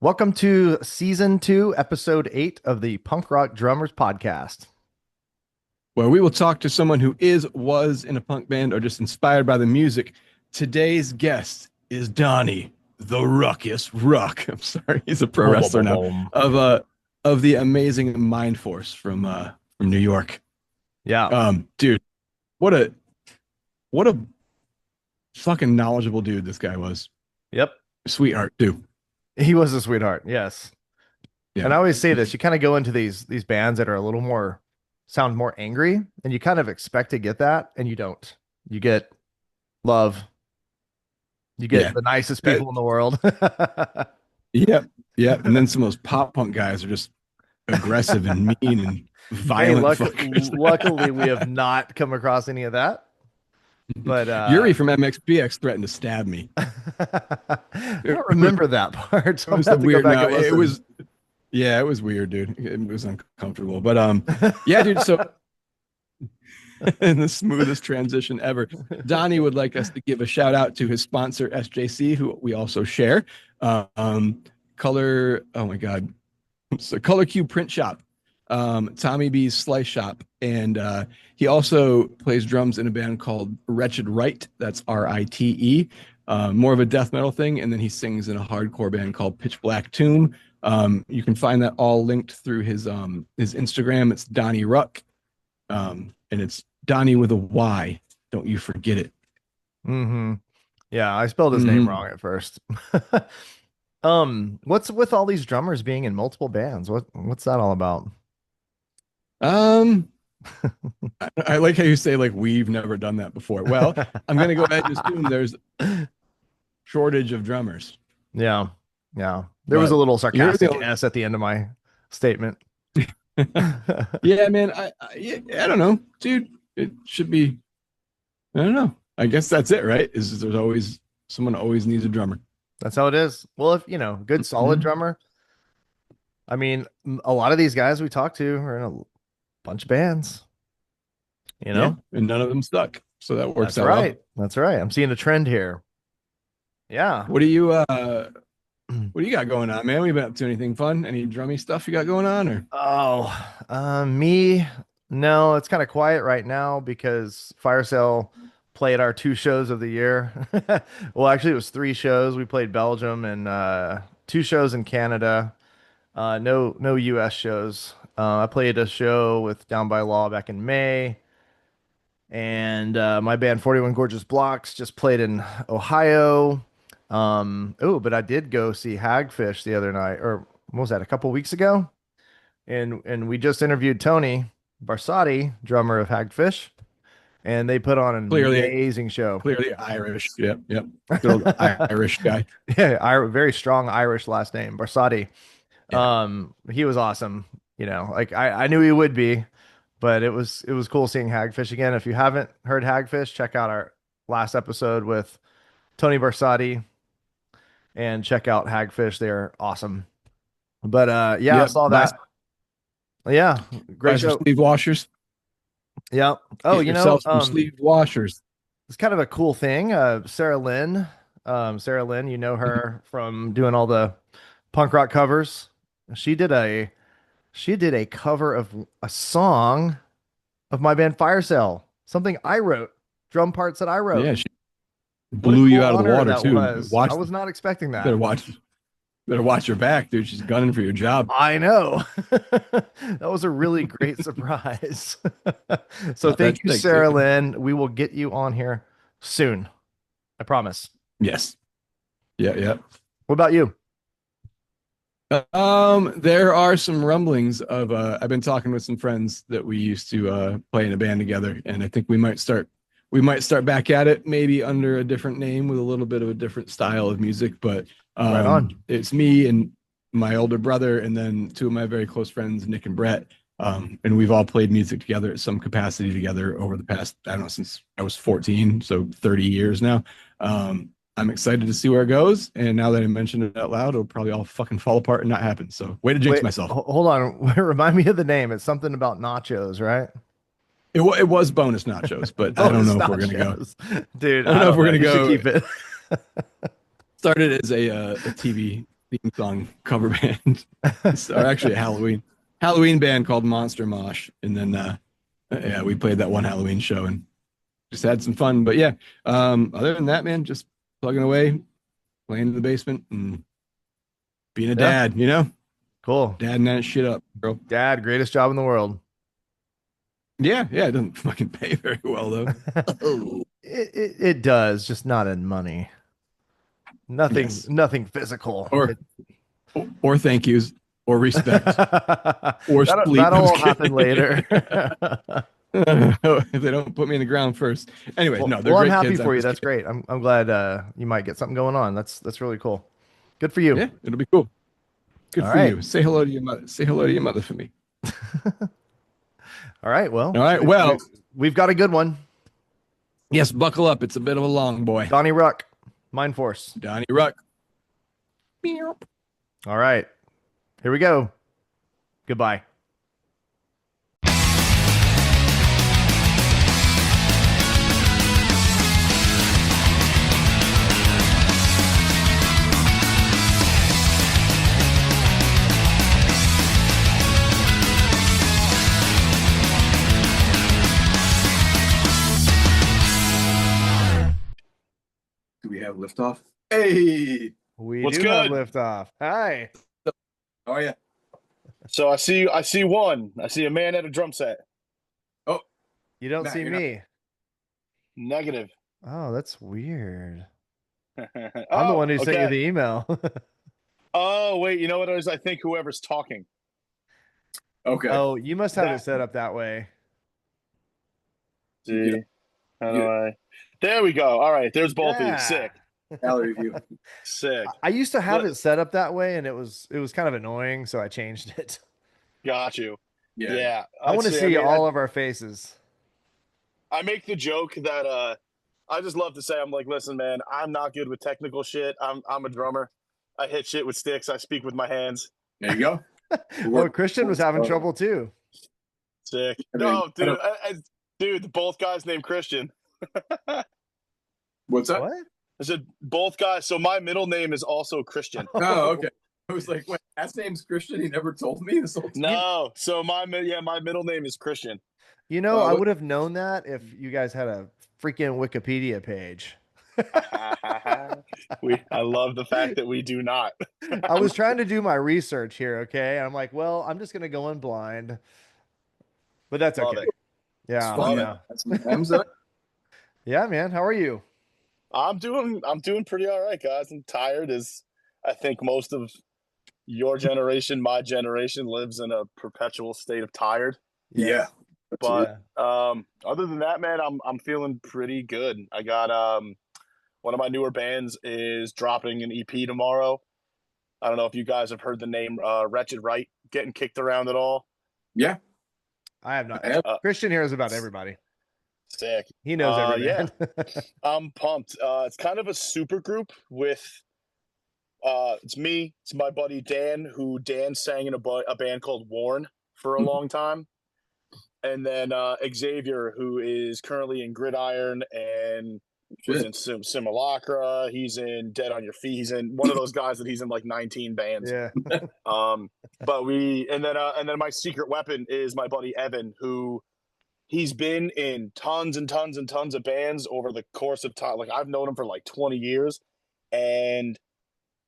Welcome to season 2, episode 8 of the Punk Rock Drummers podcast. Where we will talk to someone who was in a punk band, or just inspired by the music. Today's guest is Donny the Ruckus Ruck. I'm sorry, he's a pro Boom, boom, wrestler boom, now boom. of the amazing Mindforce from New York. Yeah. Dude, what a what a fucking knowledgeable dude this guy was. Yep. Sweetheart too. He was a sweetheart. Yes. Yeah. And I always say this, you kind of go into these bands that are a little more sound more angry, and you kind of expect to get that, and you don't. You get love. You get Yeah. the nicest Uh, people in the world. yeah. Yeah. And then some of those pop punk guys are just aggressive and mean and Hey, violent fuckers. luckily we have not come across any of that. But Yuri from MXPX threatened to stab me. I It don't remember that part. So It I'm was gonna the have to go weird. back No, and it listen. was. Yeah, it was weird, dude. It was uncomfortable, but yeah, dude. So, in the smoothest transition ever, Donnie would like us to give a shout out to his sponsor SJC, who we also share. Color. Oh my God, so Color Cube Print Shop, Tommy B's Slice Shop, and he also plays drums in a band called Wretched Right. That's Rite. More of a death metal thing, and then he sings in a hardcore band called Pitch Black Tomb. You can find that all linked through his Instagram. It's Donny Ruck, and it's Donny with a Y. Don't you forget it. Hmm. Yeah, I spelled his name Mhm. wrong at first. What's with all these drummers being in multiple bands? What's that all about? Um, I like how you say like we've never done that before. Well, I'm gonna go ahead and assume there's shortage of drummers, Yeah, yeah. There was a but little you're the sarcastic only. S at the end of my statement. Yeah, man. I don't know, dude. It should be. I don't know. I guess that's it, right? Is there's always someone always needs a drummer. That's how it is. Well, if good solid Mhm. drummer. I mean, a lot of these guys we talk to are in a bunch of bands, you Yeah, know? and none of them stuck, so that works That's out well. right. That's right. I'm seeing a trend here. Yeah. What do you what do you got going on, man? We been up to anything fun? Any drummy stuff you got going on, or Me, no, it's kind of quiet right now because Fire Sale played our 2 shows of the year. Well, actually, it was 3 shows. We played Belgium and 2 shows in Canada. No US shows. I played a show with Down by Law back in May, and my band 41 Gorgeous Blocks just played in Ohio. Oh, but I did go see Hagfish the other night, or what was that, a couple weeks ago? And we just interviewed Tony Barsotti, drummer of Hagfish, and they put on an clearly amazing show. clearly Irish? Yep, yep. Good old Irish guy. Yeah, very strong Irish last name, Barsotti. Yeah. He was awesome. Like I knew he would be, but it was cool seeing Hagfish again. If you haven't heard Hagfish, check out our last episode with Tony Barsotti and check out Hagfish. They're awesome. But yeah, I Yep. saw that. Yeah, Buy great some show. sleeve washers. Yeah. Oh, Get yourself some sleeve washers. it's kind of a cool thing. Sarah Lynn, you know her from doing all the punk rock covers. She did a she did a cover of a song of my band Fire Sale, something I wrote, drum parts that I wrote. Yeah, she What a blew you cool out of the honor water that too. was. I Watch, was not expecting that. better watch, better watch your back, dude. She's gunning for your job. I know. That was a really great surprise. So That thank you, like, Sarah Lynn. We will get you on here soon. I promise. yes, yeah, yeah. What about you? There are some rumblings of I've been talking with some friends that we used to play in a band together, and I think we might start back at it, maybe under a different name with a little bit of a different style of music. But Right on. it's me and my older brother, and then two of my very close friends, Nick and Brett. And we've all played music together at some capacity together over the past, I don't know, since I was 14, so 30 years now. I'm excited to see where it goes. And now that I mentioned it out loud, it'll probably all fucking fall apart and not happen. So way to jinx Wait, myself. hold on. Remind me of the name. It's something about nachos, right? It was bonus nachos, but I don't Bonus know if we're gonna go. nachos. Dude, I don't I know if don't we're know. gonna You should go. keep it. Started as a TV theme song cover band. Or actually a Halloween band called Monster Mosh. And then yeah, we played that one Halloween show and just had some fun. But yeah, other than that, man, just plugging away, playing in the basement and being a Yeah, dad, you know? cool. Dadding that shit up, bro. Dad, greatest job in the world. Yeah, yeah, it doesn't fucking pay very well though. it, Oh, it does, just not in money. Nothing yes. nothing physical. Or or thank yous or respect or sleep. That'll I'm just all happen kidding. later. If they don't put me in the ground first. Anyways, Well, no, they're well, I'm great happy kids. I'm for you. just That's kidding. great. I'm glad you might get something going on. That's really cool. Good for you. Yeah, it'll be cool. Good All for right. you. Say hello to your mother. Say hello to your mother for me. All right. All Well, right. Well, we've got a good one. yes, buckle up. It's a bit of a long boy. Donny Ruck, Mindforce. Donny Ruck. Meow. All right. Here we go. Goodbye. Do we have liftoff? Hey, We What's do have good? liftoff. Hi. how are you? So I see one. I see a man at a drum set. Oh, You don't Matt, see you're not. me. Negative. Oh, that's weird. I'm the Oh, one who sent you okay. the email. Oh, wait, you know what it is? I think whoever's talking. Okay. Oh, you must have it That set up that way. You get see. How you do get I There we go. All right, there's both of you. Yeah. Sick. a gallery view. Sick. I used to have Look, it set up that way and it was kind of annoying, so I changed it. got you. Yeah. Yeah. I I want to see. I see mean, all of our faces. I make the joke that I just love to say I'm like, listen, man, I'm not good with technical shit. I'm a drummer. I hit shit with sticks. I speak with my hands. There you go. Oh, Christian was having trouble too. Sick. I mean, No, I dude. don't. Dude, both guys named Christian. What's up? What? I said both guys. So my middle name is also Christian. Oh, okay. I was like, wait, last name's Christian. He never told me this whole time. No, so my middle name is Christian. You know, I What? would have known that if you guys had a freaking Wikipedia page. I love the fact that we do not. I was trying to do my research here, okay? I'm like, well, I'm just gonna go in blind, but that's Love okay. it. It's Yeah, fun. yeah. That's sometimes that. Yeah, man. How are you? I'm doing pretty all right, guys. I'm tired as I think most of your generation, my generation lives in a perpetual state of tired. Yeah. But Yeah. other than that, man, I'm feeling pretty good. I got one of my newer bands is dropping an EP tomorrow. I don't know if you guys have heard the name Wretched Right getting kicked around at all. Yeah. I have not. I have. Christian hears about everybody. Sick. He knows every Yeah, band. I'm pumped. It's kind of a super group with it's me, it's my buddy Dan, who Dan sang in a band called Warn for a long time. And then Xavier, who is currently in Gridiron and was in Simulacra. He's in Dead on Your Feet. He's in one of those guys that he's in like 19 bands. Yeah. But and then my secret weapon is my buddy Evan, who he's been in tons and tons and tons of bands over the course of time. Like I've known him for like 20 years and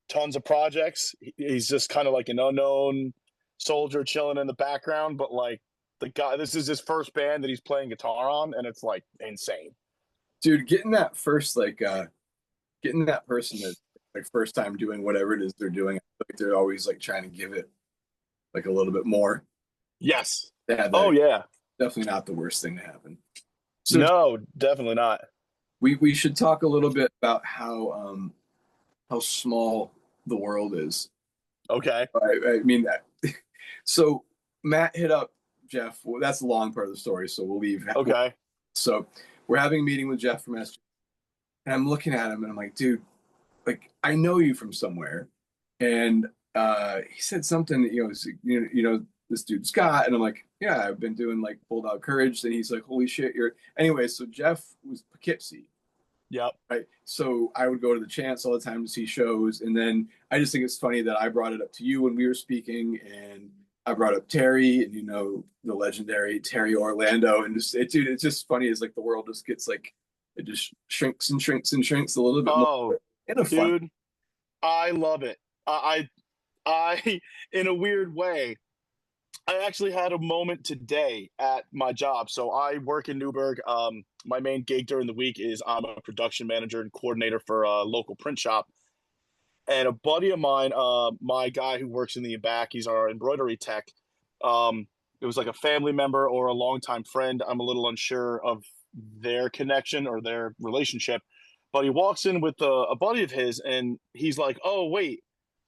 tons of projects. He's just kind of like an unknown soldier chilling in the background, but like the guy, this is his first band that he's playing guitar on, and it's like insane. Dude, getting that person that like first time doing whatever it is they're doing, like they're always like trying to give it like a little bit more. Yes. Yeah, Oh yeah. definitely not the worst thing to happen. So No, definitely not. we should talk a little bit about how small the world is. Okay. I mean that. So Matt hit up Jeff. Well, that's the long part of the story, so we'll leave. Okay. So we're having a meeting with Jeff from SG, and I'm looking at him and I'm like, dude, like I know you from somewhere. And he said something, you know, this dude Scott, and I'm like, yeah, I've been doing like Bulldog Courage. And he's like, holy shit, you're anyway. So Jeff was Poughkeepsie, Yep. right? So I would go to the Chance all the time to see shows, and then I just think it's funny that I brought it up to you when we were speaking, and I brought up Terry, and the legendary Terry Orlando, and dude, it's just funny as like the world just gets like it just shrinks and shrinks and shrinks a little bit more Oh, in a fun. dude, I love it. I, in a weird way, I actually had a moment today at my job. So I work in Newburgh. My main gig during the week is I'm a production manager and coordinator for a local print shop. And a buddy of mine, my guy who works in the back, he's our embroidery tech. Um, it was like a family member or a longtime friend. I'm a little unsure of their connection or their relationship, but he walks in with a buddy of his, and he's like, "Oh, wait."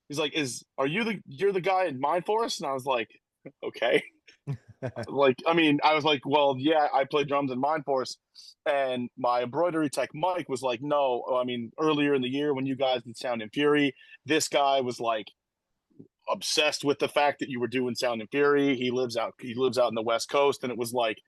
He's like, "Are you're the guy in Mindforce?" And I was like, "Okay." Like, I mean, I was like, "Well, yeah, I play drums in Mindforce." And my embroidery tech Mike was like, "No, I mean, earlier in the year when you guys did Sound and Fury, this guy was like obsessed with the fact that you were doing Sound and Fury. He lives out in the West Coast." And it was like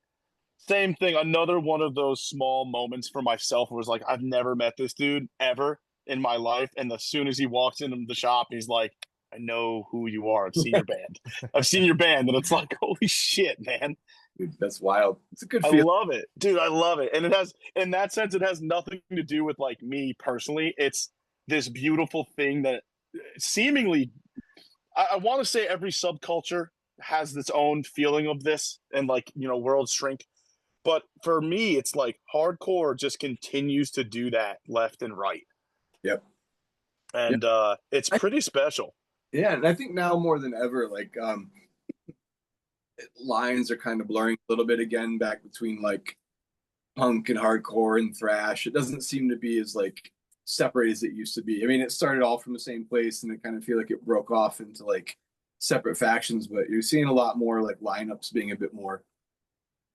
same thing. Another one of those small moments for myself was like, I've never met this dude ever in my life. And as soon as he walks into the shop, he's like, I know who you are. I've seen your band. I've seen your band. And it's like, holy shit, man. Dude, that's wild. It's a good I feeling. love it. Dude, I love it. And it has, in that sense, it has nothing to do with like me personally. It's this beautiful thing that seemingly, I want to say every subculture has its own feeling of this and like, worlds shrink. But for me, it's like hardcore just continues to do that left and right. Yep. Yep. And it's I, pretty special. yeah, and I think now more than ever, like lines are kind of blurring a little bit again back between like punk and hardcore and thrash. It doesn't seem to be as like separate as it used to be. I mean, it started all from the same place, and it kind of feel like it broke off into like separate factions. But you're seeing a lot more like lineups being a bit more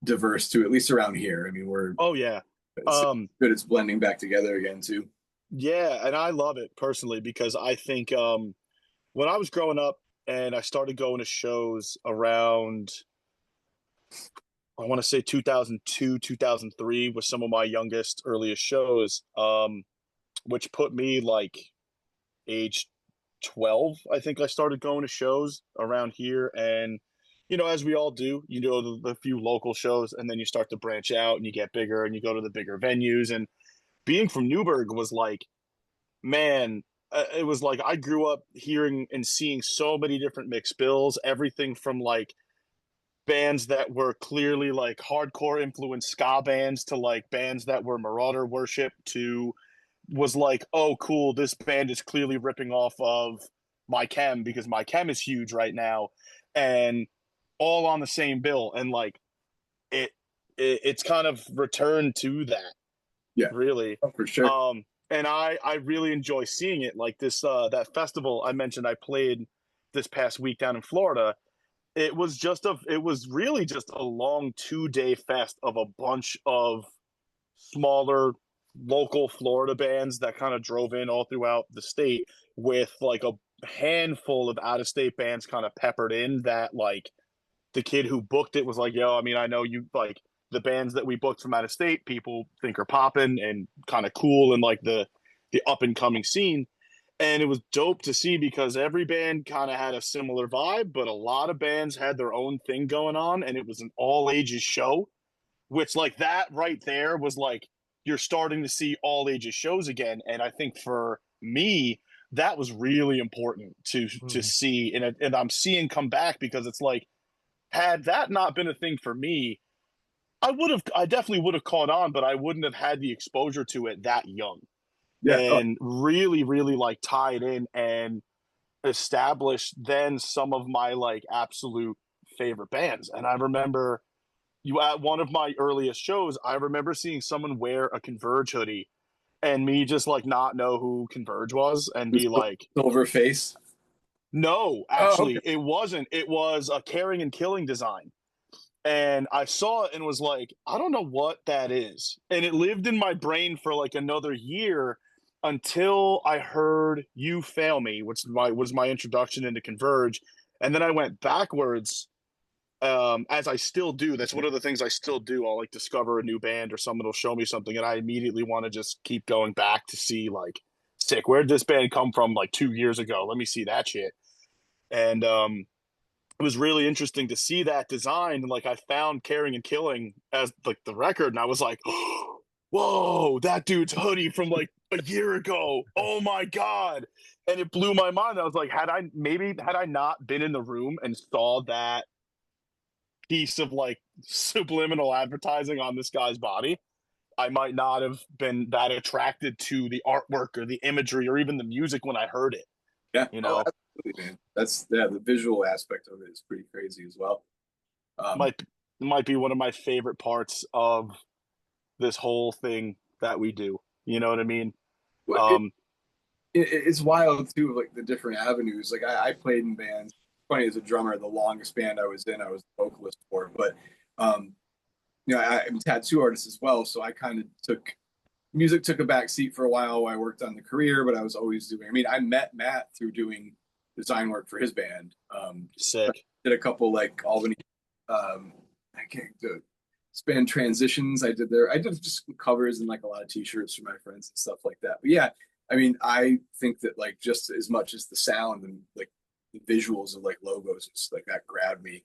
diverse too, at least around here. I mean, Oh yeah. it's Um good. It's blending back together again too. yeah, and I love it personally because I think when I was growing up and I started going to shows around I want to say 2002, 2003 was some of my youngest earliest shows which put me like age 12. I think I started going to shows around here. And as we all do, the few local shows, and then you start to branch out and you get bigger and you go to the bigger venues. And being from Newburgh was like, man, it was like I grew up hearing and seeing so many different mixed bills, everything from like bands that were clearly like hardcore influenced ska bands to like bands that were Marauder worship to was like, oh, cool, this band is clearly ripping off of My Chem because My Chem is huge right now, and all on the same bill. And like it, it's kind of returned to that, Yeah, really. oh, for sure. And I really enjoy seeing it. Like this that festival I mentioned I played this past week down in Florida. It was really just a long 2-day fest of a bunch of smaller local Florida bands that kind of drove in all throughout the state with like a handful of out of state bands kind of peppered in that like the kid who booked it was like, yo, I mean, I know you like the bands that we booked from out of state, people think are popping and kind of cool and like the up and coming scene. And it was dope to see because every band kind of had a similar vibe, but a lot of bands had their own thing going on, and it was an all ages show, which like that right there was like you're starting to see all ages shows again. And I think for me, that was really important to Mm. see, and I'm seeing come back because it's like had that not been a thing for me, I definitely would have caught on, but I wouldn't have had the exposure to it that young Yeah. Oh, and really, really like tied in and established then some of my like absolute favorite bands. And I remember you at one of my earliest shows, I remember seeing someone wear a Converge hoodie and me just like not know who Converge was and the be like, silver face. no, Oh, okay. actually, it wasn't. It was a Caring and Killing design. And I saw it and was like, I don't know what that is. And it lived in my brain for like another year until I heard You Fail Me, which was my introduction into Converge. And then I went backwards as I still do. That's one of the things I still do. I'll like discover a new band or someone will show me something, and I immediately want to just keep going back to see like, sick. Where did this band come from like 2 years ago? Let me see that shit. And it was really interesting to see that design. And like I found Caring and Killing as like the record, and I was like, whoa, that dude's hoodie from like a year ago. Oh my God. And it blew my mind. I was like, had I not been in the room and saw that piece of like subliminal advertising on this guy's body, I might not have been that attracted to the artwork or the imagery or even the music when I heard it, Yeah. you Oh, know. absolutely, man. That's the visual aspect of it is pretty crazy as well. Um, Might be one of my favorite parts of this whole thing that we do. You know what I mean? but Um, it's wild too, like the different avenues. Like I played in bands. Funny as a drummer, the longest band I was in, I was the vocalist for. But um, I'm a tattoo artist as well, so I kind of took music took a back seat for a while while I worked on the career, but I was always doing. I mean, I met Matt through doing design work for his band. sick. Did a couple like Albany. I can't do band transitions. I did just covers and like a lot of t-shirts for my friends and stuff like that. But yeah, I mean, I think that like just as much as the sound and like the visuals of like logos and stuff like that grabbed me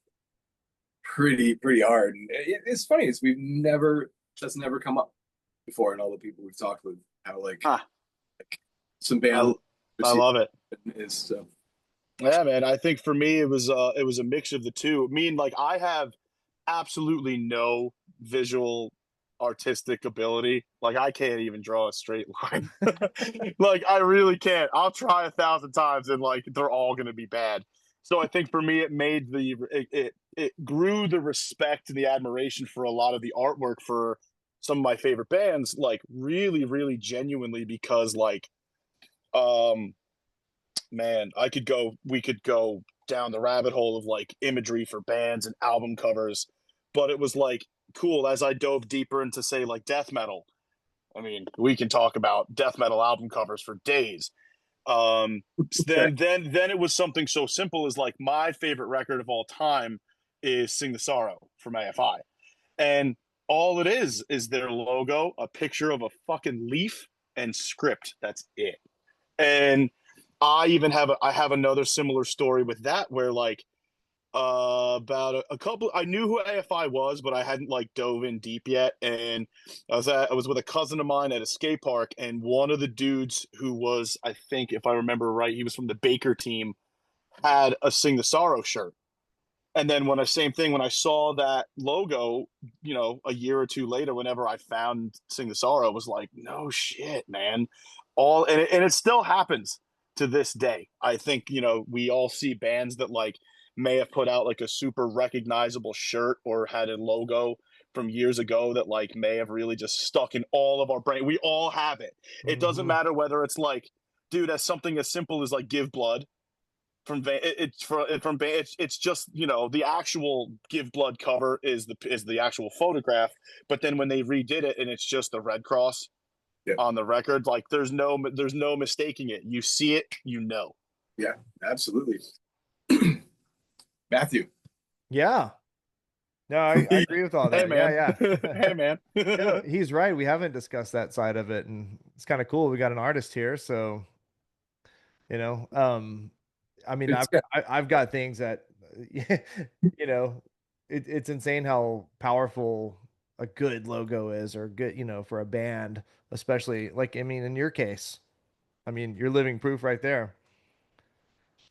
pretty hard. And it's funny, that's never come up before in all the people we've talked with. How Ah, like some band I I love it. is so. Yeah, man. I think for me it was a mix of the two. I mean, like I have absolutely no visual artistic ability. Like I can't even draw a straight line. Like I really can't. I'll try 1,000 times and like they're all gonna be bad. So I think for me it made it grew the respect and the admiration for a lot of the artwork for some of my favorite bands, like really, really genuinely because like um man, we could go down the rabbit hole of like imagery for bands and album covers, but it was like cool as I dove deeper into say like death metal. I mean, we can talk about death metal album covers for days. Um, Okay. then it was something so simple as like my favorite record of all time is Sing the Sorrow from AFI. And all it is their logo, a picture of a fucking leaf and script. That's it. And I have another similar story with that where like about a couple I knew who AFI was, but I hadn't like dove in deep yet. And I was with a cousin of mine at a skate park, and one of the dudes who was, I think if I remember right, he was from the Baker team, had a Sing the Sorrow shirt. And then same thing when I saw that logo, you know, a year or two later, whenever I found Sing the Sorrow, was like, no shit, man. And it still happens to this day. I think, you know, we all see bands that like may have put out like a super recognizable shirt or had a logo from years ago that like may have really just stuck in all of our brain. We all have it. It doesn't Hmm. matter whether it's like, dude, as something as simple as like Give Blood from it's just, you know, the actual Give Blood cover is the actual photograph, but then when they redid it and it's just the red cross Yeah, on the record, like there's no mistaking it. You see it, you know. yeah, absolutely. Matthew. Yeah. No, I agree with all Hey that. man. Yeah, Hey yeah. man. No, he's right. We haven't discussed that side of it, and it's kind of cool. We got an artist here, so you know, I mean, It's yeah, I've got things that, you know, it's insane how powerful a good logo is, or good, you know, for a band, especially like, I mean, in your case, I mean, you're living proof right there.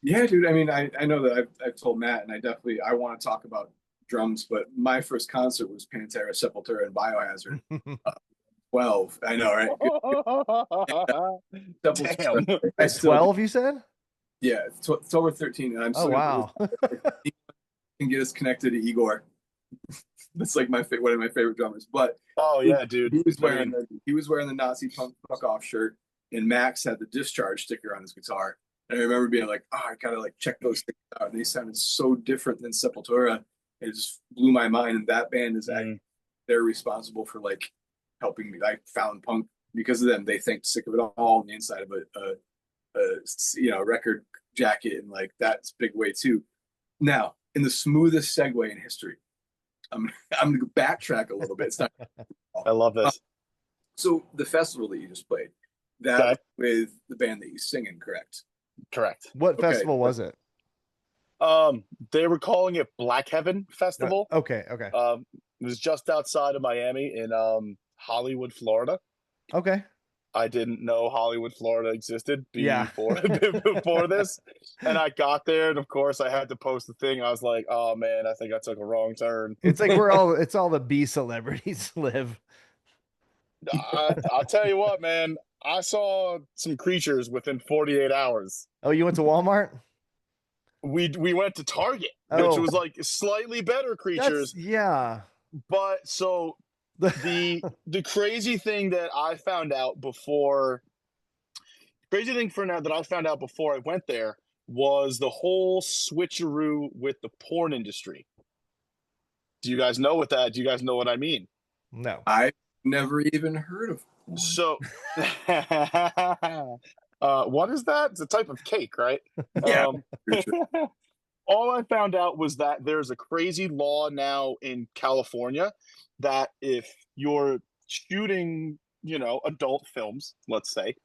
yeah, dude. I mean, I know that I've told Matt, and I want to talk about drums, but my first concert was Pantera, Sepultura, and Biohazard. Uh, 12. I know, right? Sepultura. Damn. I At still, 12, you said? yeah, it's over 13, and I'm Oh, still gonna put this wow. and get us connected to Igor. That's like one of my favorite drummers. But Oh yeah, dude. I mean, he was wearing the Nazi punk fuck off shirt, and Max had the Discharge sticker on his guitar. And I remember being like, oh, I gotta like check those things out. And they sounded so different than Sepultura. It just blew my mind. And that band is mm, they're responsible for like helping me. I found punk because of them. They think Sick of It All on the inside of a record jacket, and like that's a big way too. Now, in the smoothest segue in history. I'm going to backtrack a little bit. It's not. I love this. So the festival that you just played, that Okay. was with the band that you sing in, correct? Correct. What Okay. festival was it? They were calling it Black Heaven Festival. Okay. It was just outside of Miami in Hollywood, Florida. Okay. I didn't know Hollywood, Florida existed Yeah. before before this. And I got there, and of course I had to post the thing. I was like, oh man, I think I took a wrong turn. It's like it's all the B celebrities live. I'll tell you what, man. I saw some creatures within 48 hours. Oh, you went to Walmart? We went to Target, which Oh, was like slightly better creatures. yeah. But so the crazy thing that I found out before that I found out before I went there was the whole switcheroo with the porn industry. Do you guys know what I mean? No. I never even heard of porn. So what is that? It's a type of cake, right? Yeah, for sure. All I found out was that there's a crazy law now in California that if you're shooting, adult films, let's say,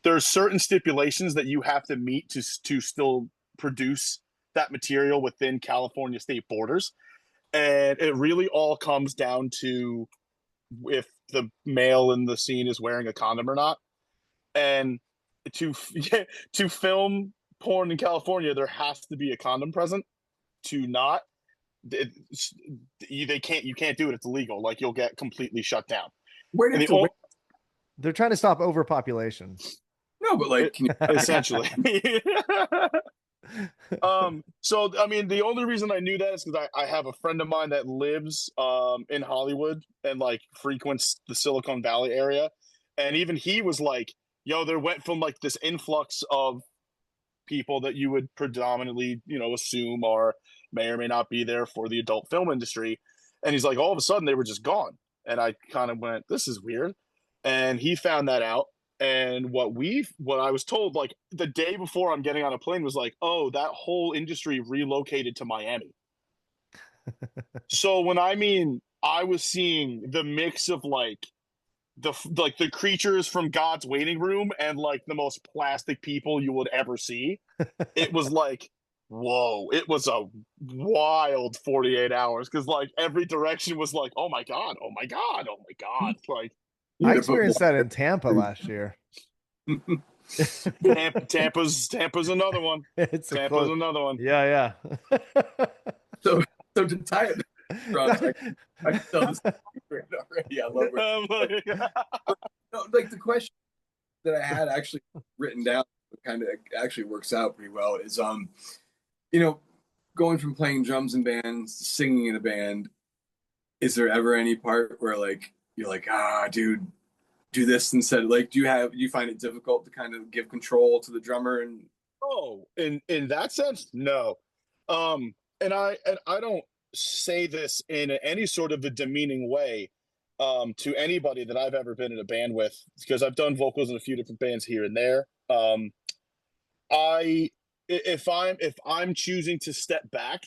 there's certain stipulations that you have to meet to still produce that material within California state borders. And it really all comes down to if the male in the scene is wearing a condom or not. And to film porn in California, there has to be a condom present. To not, you can't do it. It's illegal. Like, you'll get completely shut down. Where did the They're trying to stop overpopulation. No, but like, essentially. So I mean, the only reason I knew that is because I have a friend of mine that lives in Hollywood and like frequents the Silicon Valley area, and even he was like, yo, there went from like this influx of people that you would predominantly, assume may or may not be there for the adult film industry, and he's like, all of a sudden they were just gone. And I kind of went, this is weird. And he found that out. And what I was told, like the day before I'm getting on a plane, was like, oh, that whole industry relocated to Miami. So I was seeing the mix of like the creatures from God's waiting room and like the most plastic people you would ever see. It was like, whoa, it was a wild 48 hours. Cause like every direction was like, oh my God, oh my God, oh my God. Like, I experienced that in Tampa last year. Tampa's another one. Tampa's another one. Yeah. So to tie it, I can tell this already. I love it. No, like the question that I had actually written down, kind of actually works out pretty well, is going from playing drums in bands to singing in a band. Is there ever any part where like you're like, dude, do this instead? Like, do you find it difficult to kind of give control to the drummer? And in that sense, no. And I don't say this in any sort of a demeaning way to anybody that I've ever been in a band with, because I've done vocals in a few different bands here and there. If I'm choosing to step back,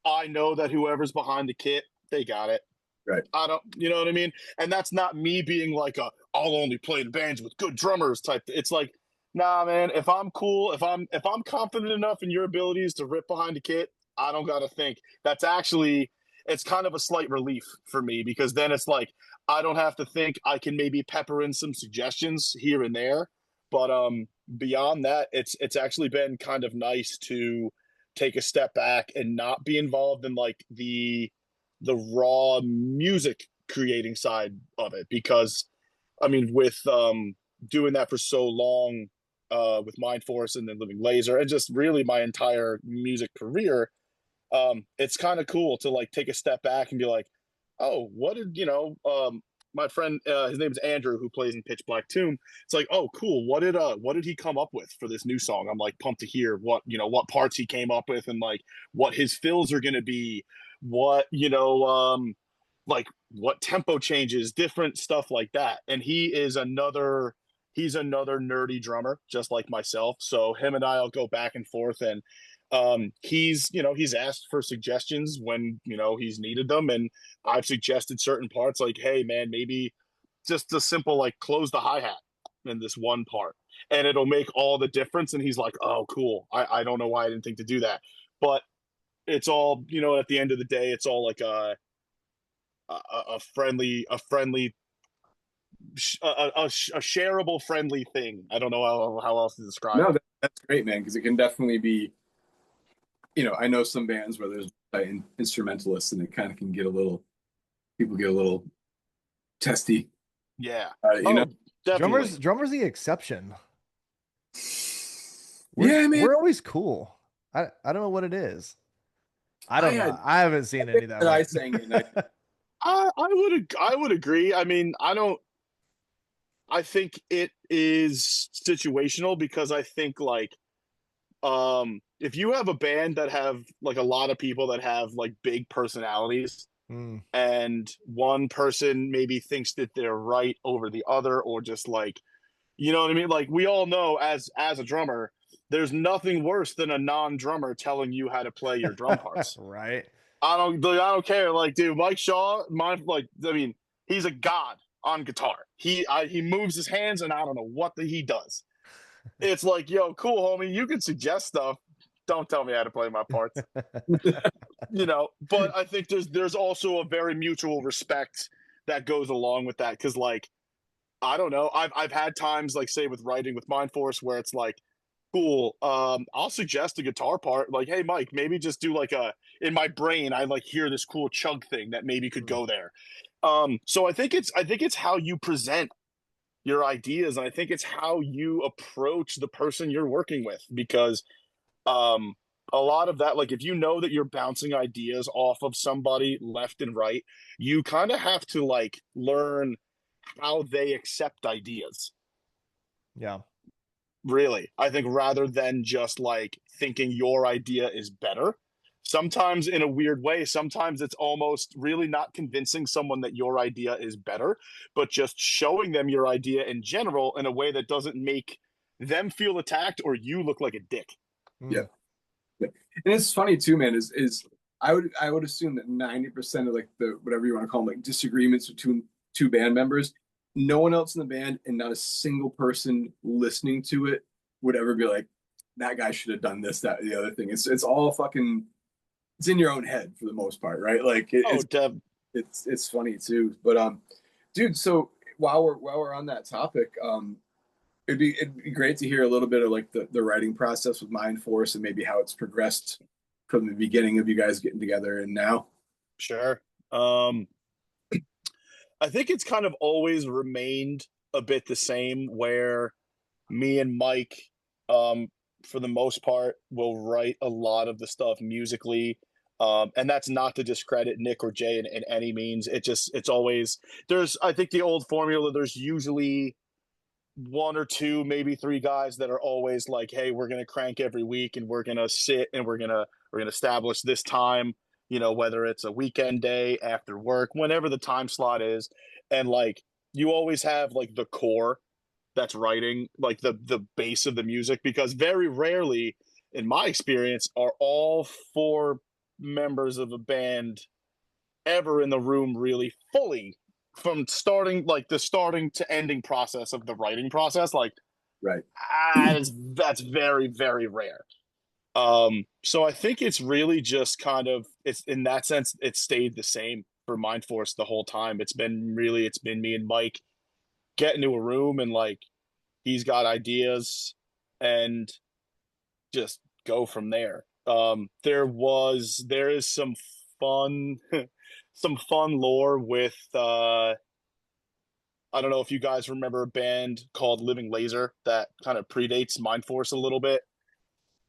I know that whoever's behind the kit, they got it. Right. I don't, you know what I mean? And that's not me being like I'll only play in bands with good drummers type. It's like, nah, man, if I'm cool, if I'm confident enough in your abilities to rip behind the kit, I don't got to think. That's actually, it's kind of a slight relief for me, because then it's like, I don't have to think. I can maybe pepper in some suggestions here and there. But beyond that, it's actually been kind of nice to take a step back and not be involved in like the raw music creating side of it, because I mean, with doing that for so long with Mindforce and then Living Laser and just really my entire music career, it's kind of cool to like take a step back and be like, oh, what did my friend, his name is Andrew, who plays in Pitch Black Tomb. It's like, oh, cool. What did he come up with for this new song? I'm like pumped to hear what parts he came up with, and like what his fills are going to be, what, like what tempo changes, different stuff like that. And he's another nerdy drummer, just like myself. So him and I'll go back and forth, and He's asked for suggestions when he's needed them, and I've suggested certain parts like, hey man, maybe just a simple like close the hi-hat in this one part, and it'll make all the difference. And he's like, oh cool, I don't know why I didn't think to do that. But it's all, at the end of the day, it's all like a friendly a shareable friendly thing. I don't know how else to describe No, it. that's great, man, because it can definitely be, I know some bands where there's instrumentalists and it kind of can get people get a little testy, Yeah. you know? Definitely. Drummers the exception. Yeah, man. We're always cool. I don't know what it is. I don't know. I haven't seen any that I way. sang it. And I would agree. I mean, I think it is situational because I think like if you have a band that have like a lot of people that have like big personalities, Mm, and one person maybe thinks that they're right over the other, or just like, you know what I mean? Like we all know as a drummer, there's nothing worse than a non-drummer telling you how to play your drum parts. right. I don't care. Like, dude, Mike Shaw, I mean, he's a god on guitar. He moves his hands, and I don't know what he does. It's like, yo, cool, homie. You can suggest stuff. Don't tell me how to play my parts. But I think there's also a very mutual respect that goes along with that, because like, I don't know, I've had times like, say with writing with Mindforce, where it's like, cool, I'll suggest a guitar part, like, hey Mike, maybe just do like in my brain I like hear this cool chug thing that maybe could go there. So I think it's how you present your ideas, and I think it's how you approach the person you're working with, because um a lot of that, like if you know that you're bouncing ideas off of somebody left and right, you kind of have to like learn how they accept ideas. Yeah. Really, I think, rather than just like thinking your idea is better, sometimes in a weird way, sometimes it's almost really not convincing someone that your idea is better, but just showing them your idea in general in a way that doesn't make them feel attacked or you look like a dick. yeah. Mm, And it's funny too, man, is I would assume that 90% of like the whatever you want to call them, like disagreements between two band members, no one else in the band and not a single person listening to it would ever be like, that guy should have done this, that, the other thing. It's all fucking it's in your own head for the most part, right? Like Oh, Deb. it's funny too. But dude, so while we're on that topic, it'd be great to hear a little bit of like the writing process with Mindforce and maybe how it's progressed from the beginning of you guys getting together and now. Sure. I think it's kind of always remained a bit the same, where me and Mike, um, for the most part, will write a lot of the stuff musically. And that's not to discredit Nick or Jay in any means. It's always, I think the old formula, there's usually one or two, maybe three guys that are always like, hey, we're going to crank every week, and we're going to sit, and we're going to establish this time, whether it's a weekend day after work, whenever the time slot is. And like, you always have like the core that's writing like the base of the music, because very rarely in my experience are all four members of a band ever in the room really fully, from starting to ending process of the writing process, like Right. that's very, very rare. So I think it's really just kind of, it's in that sense it stayed the same for Mindforce the whole time. It's been me and Mike get into a room, and like, he's got ideas, and just go from there. There is some fun some fun lore with I don't know if you guys remember a band called Living Laser that kind of predates Mindforce a little bit.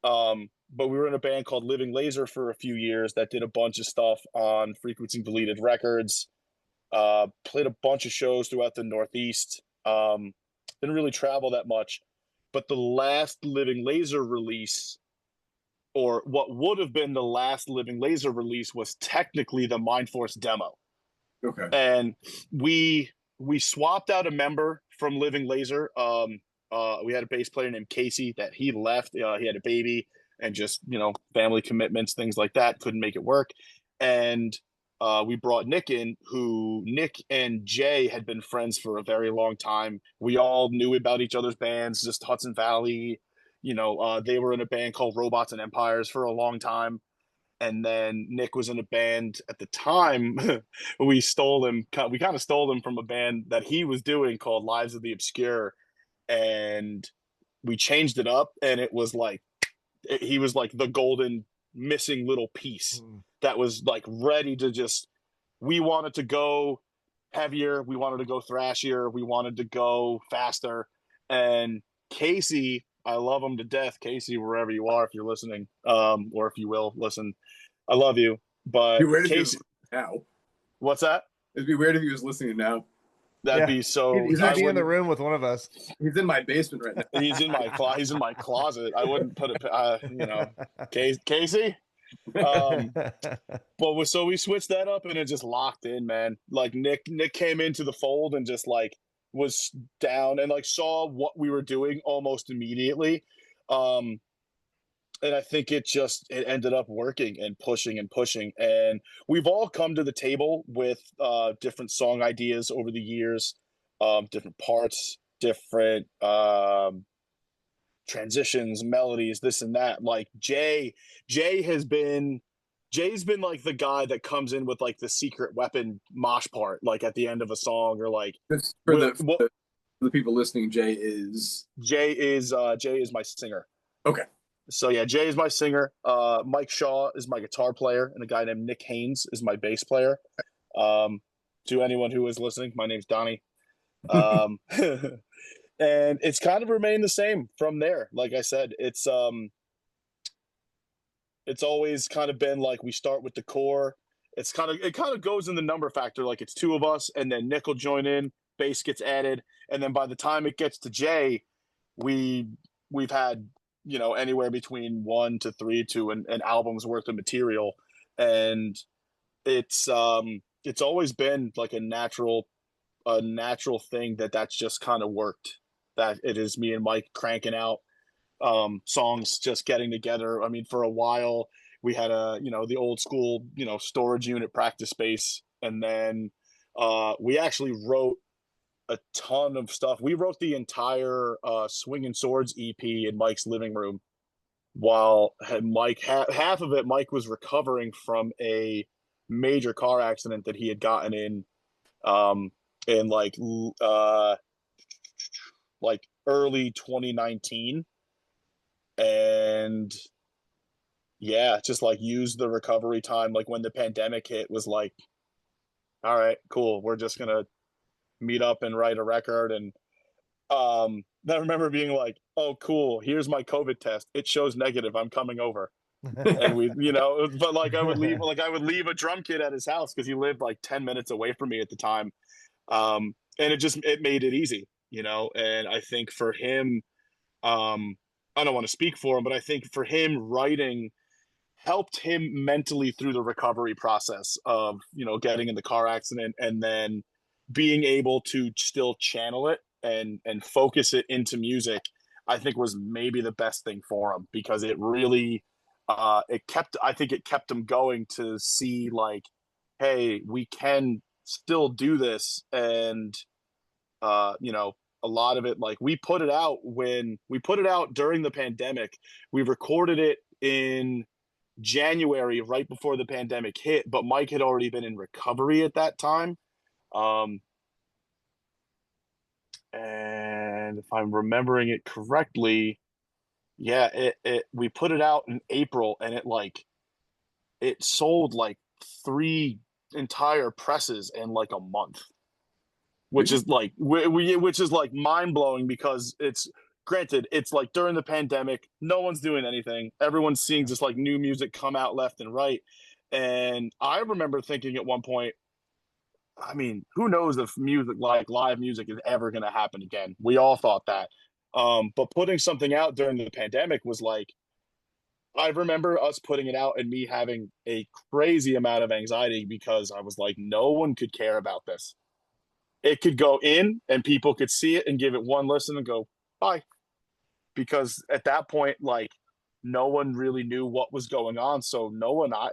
But we were in a band called Living Laser for a few years that did a bunch of stuff on Frequency Deleted Records. Played a bunch of shows throughout the Northeast. Didn't really travel that much, but the last Living Laser release, or what would have been the last Living Laser release, was technically the Mindforce demo. Okay. And we swapped out a member from Living Laser. We had a bass player named Casey that he left. He had a baby, and just, family commitments, things like that, couldn't make it work. And we brought Nick in, who Nick and Jay had been friends for a very long time. We all knew about each other's bands, just Hudson Valley. They were in a band called Robots and Empires for a long time. And then Nick was in a band at the time. We stole him. We kind of stole him from a band that he was doing called Lives of the Obscure. And we changed it up. And it was like, he was like the golden missing little piece that was like ready to just, we wanted to go heavier. We wanted to go thrashier. We wanted to go faster. And Casey, I love him to death. Casey, wherever you are, if you're listening, or if you will listen, I love you. But It'd be weird Casey, if he was now. what's that? It'd be weird if he was listening now. That'd be so. He'd be in the room with one of us. He's in my basement right now. He's in my closet. I wouldn't put it. Casey. But so we switched that up, and it just locked in, man. Like Nick came into the fold and just like was down and like saw what we were doing almost immediately. And I think it ended up working and pushing and pushing. And we've all come to the table with different song ideas over the years, different parts, different transitions, melodies, this and that. Like Jay's been like the guy that comes in with like the secret weapon mosh part, like at the end of a song, or like For the people listening, Jay is my singer. Okay. So yeah, Jay is my singer. Mike Shaw is my guitar player, and a guy named Nick Haynes is my bass player. To anyone who is listening, my name's Donny. And it's kind of remained the same from there. Like I said, it's always kind of been like we start with the core. It kind of goes in the number factor. Like it's two of us, and then Nick will join in, bass gets added, and then by the time it gets to Jay, we've had anywhere between 1 to 3 to an album's worth of material. And it's always been like a natural thing that's just kind of worked, that it is me and Mike cranking out songs, just getting together. I mean, for a while we had the old school, storage unit practice space. And then we actually wrote a ton of stuff. We wrote the entire Swinging Swords EP in Mike's living room, while Mike half of it, Mike was recovering from a major car accident that he had gotten in like early 2019. And yeah, just like used the recovery time, like when the pandemic hit, was like, all right, cool, we're just gonna meet up and write a record. And I remember being like, oh cool, here's my COVID test, it shows negative, I'm coming over. And we but like I would leave a drum kit at his house because he lived like 10 minutes away from me at the time. And it made it easy, and I think for him, I don't want to speak for him, but I think for him, writing helped him mentally through the recovery process of getting in the car accident, and then being able to still channel it and focus it into music. I think was maybe the best thing for him, because it really it kept him going to see like, hey, we can still do this. And a lot of it, like we put it out during the pandemic. We recorded it in January, right before the pandemic hit, but Mike had already been in recovery at that time. And if I'm remembering it correctly, yeah, we put it out in April, and it sold like 3 entire presses in like a month, which is like mind blowing, because it's like during the pandemic, no one's doing anything. Everyone's seeing just like new music come out left and right. And I remember thinking at one point, I mean, who knows if music, like live music, is ever going to happen again? We all thought that. But putting something out during the pandemic was like, I remember us putting it out and me having a crazy amount of anxiety, because I was like, no one could care about this. It could go in and people could see it and give it one listen and go, bye. Because at that point, like, no one really knew what was going on. So no one I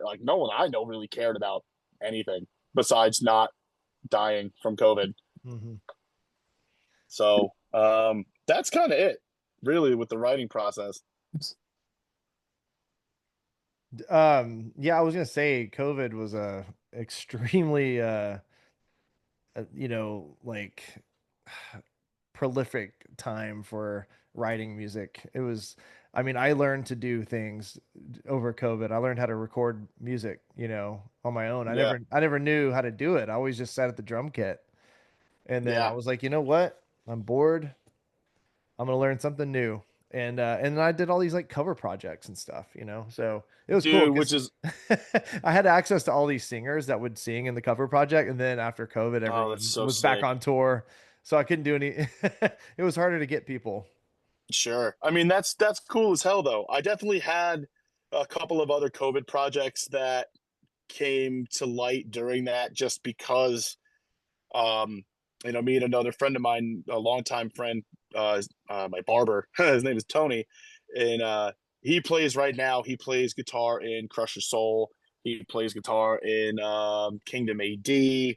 know really cared about anything besides not dying from COVID. Hmm. So that's kind of it, really, with the writing process. Yeah, I was gonna say COVID was a extremely like prolific time for writing music. It was, I mean, I learned to do things over COVID. I learned how to record music, on my own. Yeah, I never knew how to do it. I always just sat at the drum kit. And then I yeah, was like, you know what? I'm bored. I'm gonna learn something new. And then I did all these like cover projects and stuff, So it was cool dude. Which because is I had access to all these singers that would sing in the cover project. And then after COVID, oh, that's everyone so was back sick. on tour. So I couldn't do any. It was harder to get people. Sure. I mean, that's cool as hell, though. I definitely had a couple of other COVID projects that came to light during that, just because um, me and another friend of mine, a longtime friend, my barber, his name is Tony, and he plays right now. He plays guitar in Crusher Soul. He plays guitar in Kingdom AD,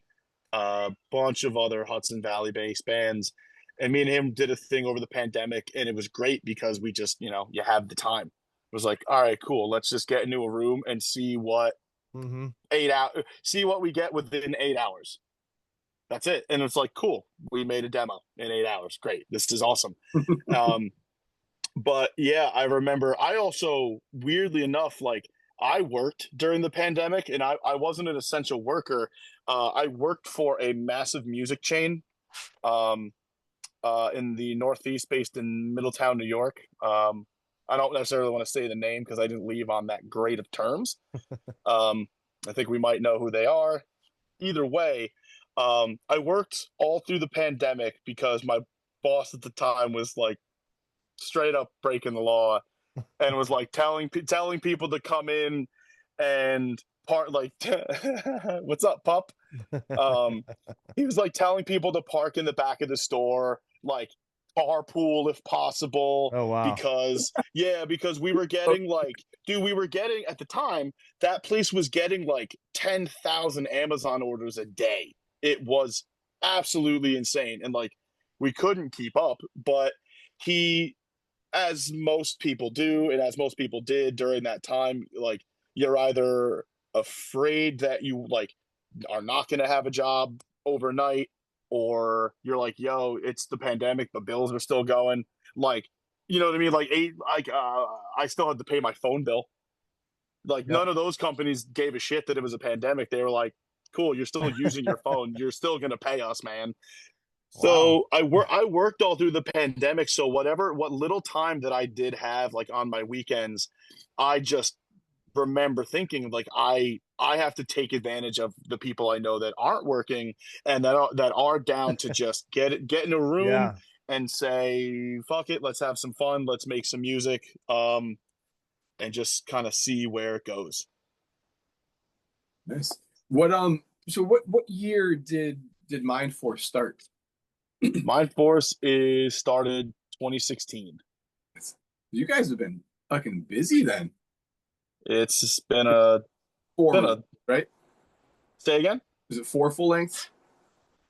a bunch of other Hudson Valley based bands. And me and him did a thing over the pandemic, and it was great because we just, you have the time. It was like, all right, cool. Let's just get into a room and see what Hmm. 8 hours, see what we get within 8 hours. That's it. And it's like, cool. We made a demo in 8 hours. Great. This is awesome. Um, but yeah, I remember I also, weirdly enough, like I worked during the pandemic, and I wasn't an essential worker. I worked for a massive music chain um, in the Northeast, based in Middletown, New York. I don't necessarily want to say the name because I didn't leave on that great of terms. Um, I think we might know who they are. Either way, I worked all through the pandemic because my boss at the time was like straight up breaking the law, and was like telling people to come in and part like what's up, pup? Um, he was like telling people to park in the back of the store, like carpool if possible, Oh, wow. because we were getting like, dude, we were getting at the time, that place was getting like 10,000 Amazon orders a day. It was absolutely insane, and like we couldn't keep up. But he, as most people do, and as most people did during that time, like you're either afraid that you like are not going to have a job overnight, or you're like, yo, it's the pandemic, but bills are still going. Like, you know what I mean? I still had to pay my phone bill. Like, Yep. none of those companies gave a shit that it was a pandemic. They were like, cool, you're still using your phone. You're still going to pay us, man. Wow. So I worked all through the pandemic. So what little time that I did have, like on my weekends, I just remember thinking like I have to take advantage of the people I know that aren't working, and that are down to just get in a room Yeah. and say fuck it, let's have some fun, let's make some music, and just kind of see where it goes. Nice. So what year did Mindforce start? Mindforce is started 2016. You guys have been fucking busy then. It's been a Four, right? say again. Is it four full lengths?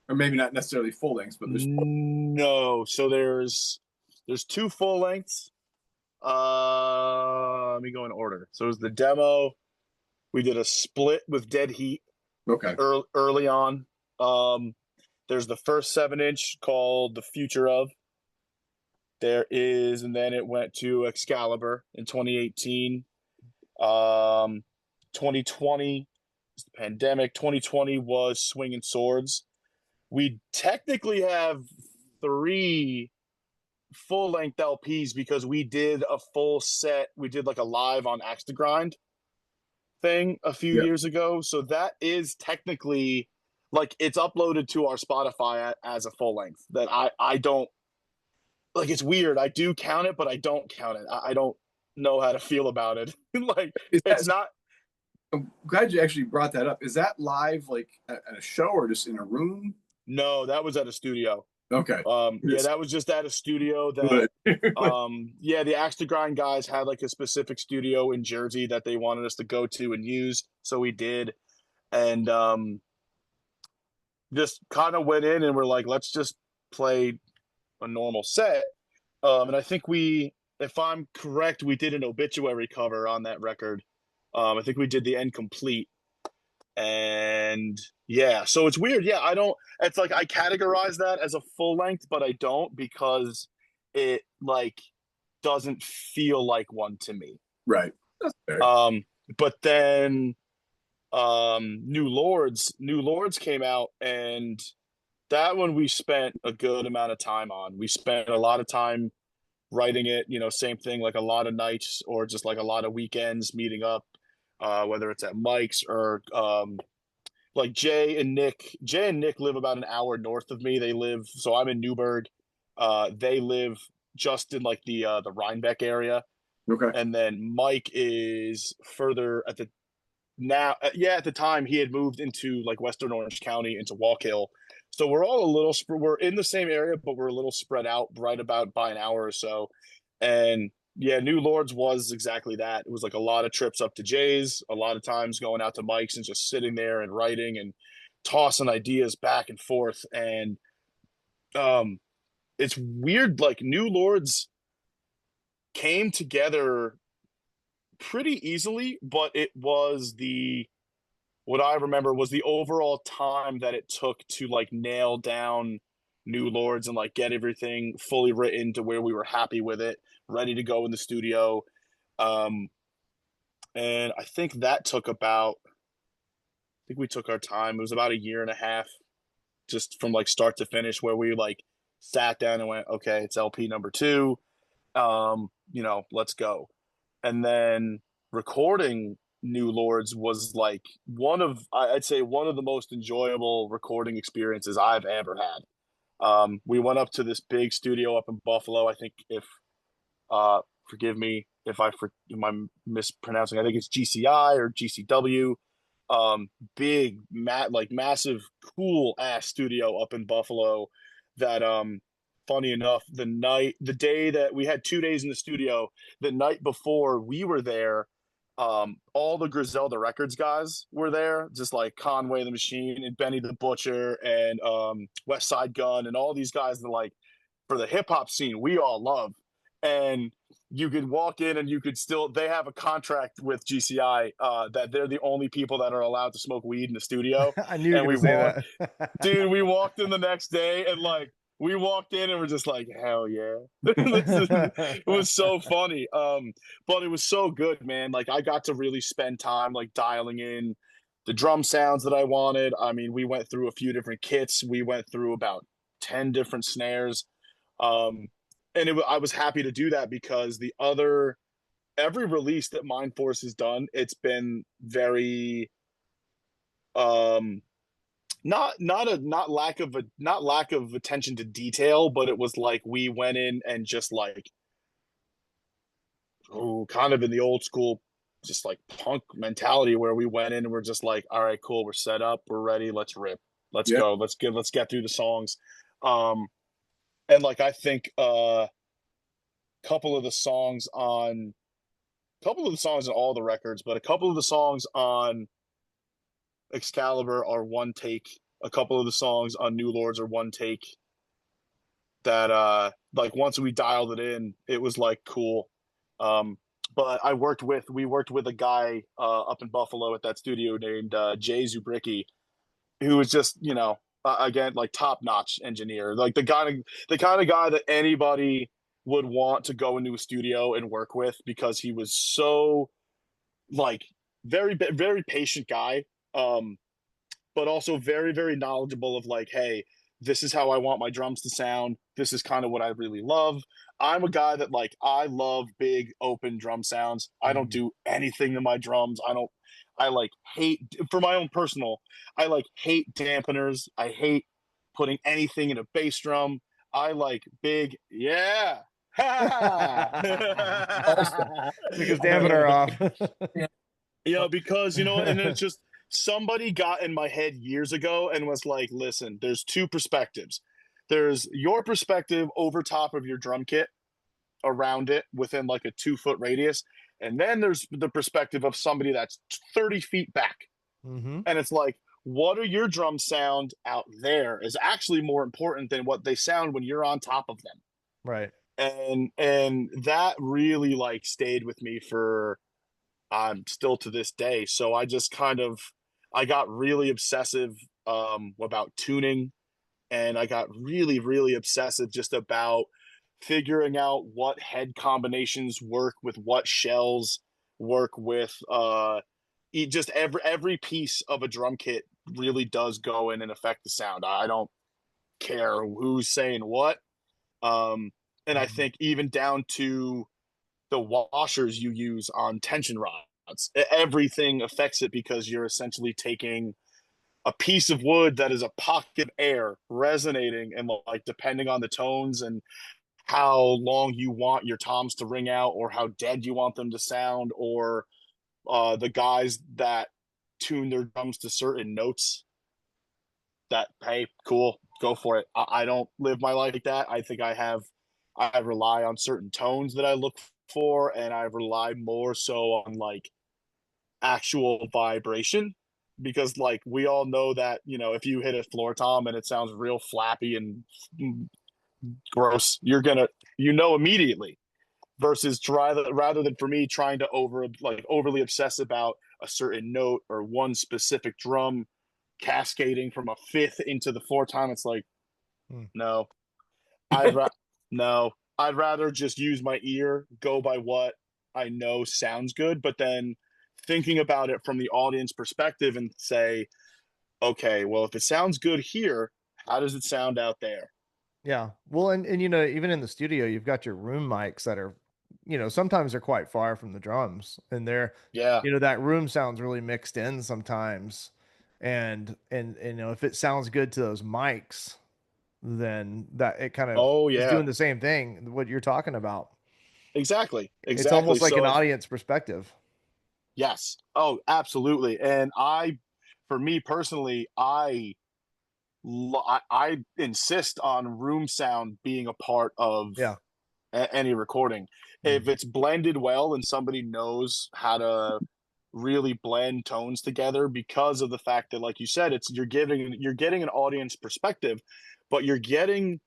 Or maybe not necessarily full lengths, but there's four. No, so there's two full lengths. Let me go in order. So it was the demo. We did a split with Dead Heat Okay. early on. Um, there's the first 7 inch called The Future of. There is, and then it went to Excalibur in 2018. 2020 was the pandemic. 2020 was Swinging Swords. We technically have three full length LPs because we did a full set. We did like a live on Axe to Grind thing a few Yep. years ago. So that is technically like it's uploaded to our Spotify as a full length. That I don't like. It's weird. I do count it, but I don't count it. I don't know how to feel about it. Like Is it's that not. I'm glad you actually brought that up. Is that live like at a show or just in a room? No, that was at a studio. Okay. Yeah, that was just at a studio that, yeah, the Axe to Grind guys had like a specific studio in Jersey that they wanted us to go to and use, so we did, and just kind of went in and we're like, let's just play a normal set. And I think if I'm correct, we did an obituary cover on that record. I think we did the end complete. And yeah, so it's weird. Yeah, it's like I categorize that as a full length, but I don't because it like doesn't feel like one to me. Right. That's fair. But then New Lords came out, and that one we spent a good amount of time on. We spent a lot of time writing it, same thing, like a lot of nights or just like a lot of weekends meeting up, whether it's at Mike's or like Jay and Nick. Jay and Nick live about an hour north of me. So I'm in Newburgh. They live just in like the Rhinebeck area. Okay. And then Mike is further at the time he had moved into like Western Orange County into Walk Hill. So we're in the same area, but we're a little spread out right about by an hour or so. And yeah, New Lords was exactly that. It was like a lot of trips up to Jay's, a lot of times going out to Mike's and just sitting there and writing and tossing ideas back and forth. And it's weird, like New Lords came together pretty easily, but what I remember was the overall time that it took to like nail down New Lords and like get everything fully written to where we were happy with it, ready to go in the studio. And I think we took our time. It was about a year and a half just from like start to finish where we like sat down and went, okay, it's LP number 2. Let's go. And then recording New Lords was like I'd say one of the most enjoyable recording experiences I've ever had. We went up to this big studio up in Buffalo. I think forgive me if I'm mispronouncing. I think it's GCI or GCW. Big, massive, cool ass studio up in Buffalo. That funny enough, the day that we had 2 days in the studio, the night before we were there, all the Griselda Records guys were there, just like Conway the Machine and Benny the Butcher and West Side Gun and all these guys that like for the hip hop scene we all love. And you could walk in and they have a contract with GCI that they're the only people that are allowed to smoke weed in the studio. I knew you were going to say that. Dude, we walked in the next day and like we walked in and we're just like, hell yeah. It was so funny. But it was so good, man. Like I got to really spend time like dialing in the drum sounds that I wanted. I mean, we went through a few different kits. We went through about 10 different snares. I was happy to do that because every release that Mindforce has done, it's been very not lack of attention to detail, but it was like we went in and just like kind of in the old school just like punk mentality where we went in and we're just like, all right, cool, we're set up, we're ready, let's rip, let's go, let's get through the songs. And like I think couple of the songs on all the records, but a couple of the songs on Excalibur are one take. A couple of the songs on New Lords are one take. That like once we dialed it in, it was like cool. But we worked with a guy up in Buffalo at that studio named Jay Zubricki, who was just again like top notch engineer, like the kind of guy that anybody would want to go into a studio and work with because he was so like very very patient guy, but also very very knowledgeable of like, hey, this is how I want my drums to sound, this is kind of what I really love. I'm a guy that like I love big open drum sounds. I don't do anything to my drums. I like hate, for my own personal, I like hate dampeners. I hate putting anything in a bass drum. I like big, yeah. Took his dampener off. Because and it's just somebody got in my head years ago and was like, listen, there's two perspectives. there's your perspective over top of your drum kit, around it within like a 2 foot radius. And then there's the perspective of somebody that's 30 feet back. Mm-hmm. And it's like, what are your drums sound out there is actually more important than what they sound when you're on top of them. Right. And that really like stayed with me for still to this day. So I just kind of I got really obsessive about tuning, and I got really, really obsessive just about figuring out what head combinations work with what shells work with. Just every piece of a drum kit really does go in and affect the sound. I don't care who's saying what. And I Mhm. think even down to the washers you use on tension rods, everything affects it because you're essentially taking a piece of wood that is a pocket of air resonating, and like depending on the tones and how long you want your toms to ring out or how dead you want them to sound, or the guys that tune their drums to certain notes that, hey, cool, go for it. I don't live my life like that. I think I rely on certain tones that I look for, and I rely more so on like actual vibration, because like we all know that, if you hit a floor tom and it sounds real flappy and gross, you're gonna immediately, versus rather than for me trying to overly obsess about a certain note or one specific drum cascading from a fifth into the floor tom. It's like, Hmm. no, I'd ra- no, I'd rather just use my ear, go by what I know sounds good, but then thinking about it from the audience perspective and say, okay, well, if it sounds good here, how does it sound out there? Yeah. Well, and even in the studio, you've got your room mics that are, sometimes they're quite far from the drums, and they're, Yeah. that room sounds really mixed in sometimes. And if it sounds good to those mics, then that it kind of Oh, is yeah. doing the same thing, what you're talking about. Exactly. It's Exactly. almost like an So if audience perspective. yes. Oh, absolutely. And for me personally, I insist on room sound being a part of Yeah. any recording. If Mm. it's blended well and somebody knows how to really blend tones together, because of the fact that, like you said, you're getting an audience perspective, but you're getting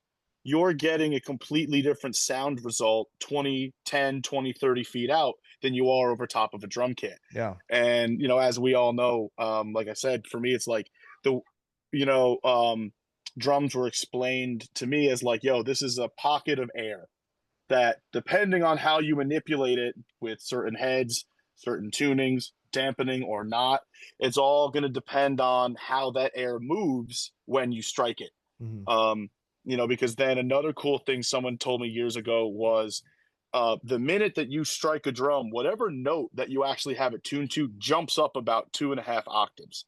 a completely different sound result 20, 10, 20, 30 feet out than you are over top of a drum kit. Yeah. And as we all know, like I said, for me it's like the you know drums were explained to me as like, yo, this is a pocket of air that, depending on how you manipulate it with certain heads, certain tunings, dampening or not, it's all going to depend on how that air moves when you strike it. Mhm. Because then another cool thing someone told me years ago was, the minute that you strike a drum, whatever note that you actually have it tuned to jumps up about 2.5 octaves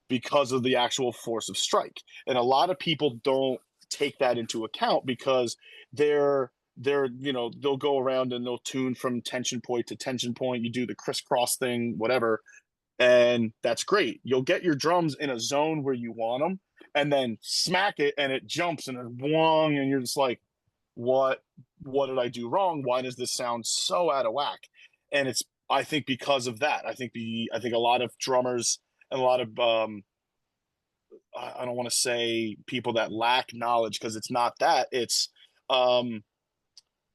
because of the actual force of strike. And a lot of people don't take that into account because they'll go around and they'll tune from tension point to tension point. You do the crisscross thing, whatever, and that's great. You'll get your drums in a zone where you want them, and then smack it, and it jumps and it's wrong, and you're just like, what did I do wrong? Why does this sound so out of whack? And it's, I think, because of that. I think a lot of drummers and a lot of I don't want to say people that lack knowledge, because it's not that. It's um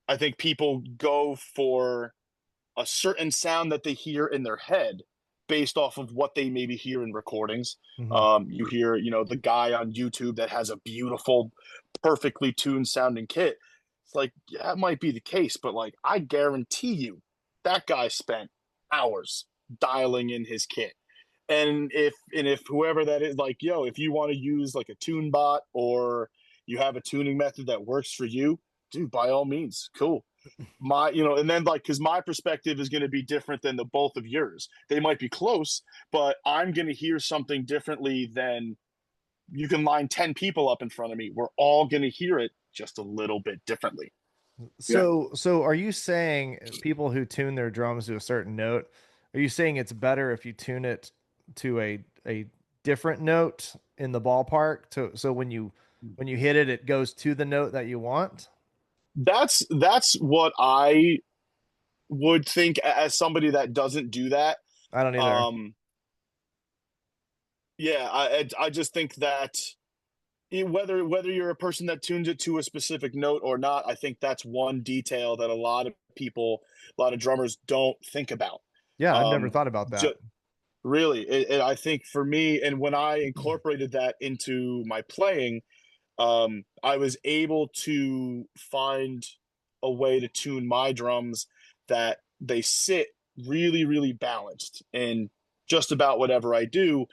I think people go for a certain sound that they hear in their head based off of what they maybe hear in recordings. Mhm. You hear, the guy on YouTube that has a beautiful, perfectly tuned sounding kit. It's like, yeah, that might be the case, but like, I guarantee you that guy spent hours dialing in his kit. And if whoever that is, like, yo, if you want to use like a tune bot, or you have a tuning method that works for you, dude, by all means, cool. And then, like, because my perspective is going to be different than the both of yours. They might be close, but I'm going to hear something differently than, you can line 10 people up in front of me. We're all going to hear it just a little bit differently. Yeah. So are you saying people who tune their drums to a certain note, are you saying it's better if you tune it to a different note in the ballpark, to so when you when you hit it, it goes to the note that you want. That's what I would think as somebody that doesn't do that. I don't either. Um, yeah, I just think that whether you're a person that tunes it to a specific note or not, I think that's one detail that a lot of people, a lot of drummers don't think about. Yeah, I've never Um, thought about that. really, I think for me, and when I incorporated that into my playing, I was able to find a way to tune my drums that they sit really, really balanced in just about whatever I do.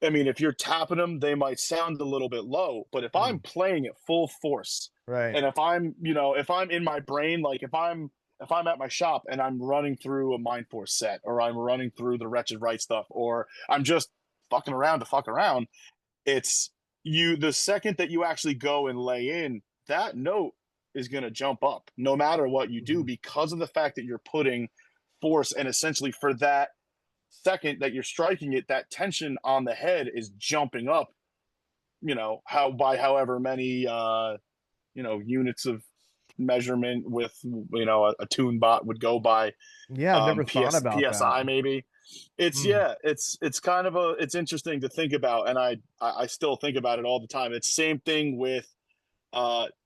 I mean, if you're tapping them, they might sound a little bit low, but if I'm Mm, playing at full force, right. and if I'm, if I'm in my brain, like if I'm at my shop and I'm running through a Mindforce set, or I'm running through the Wretched Right stuff, or I'm just fucking around to fuck around, it's the second that you actually go and lay in, that note is going to jump up no matter what you do, Mhm. because of the fact that you're putting force, and essentially for that second that you're striking it, that tension on the head is jumping up, how by however many units of measurement with a tune bot would go by, Yeah, I've never thought about that. psi maybe. It's Mm, yeah, it's kind of it's interesting to think about, and I still think about it all the time. It's same thing with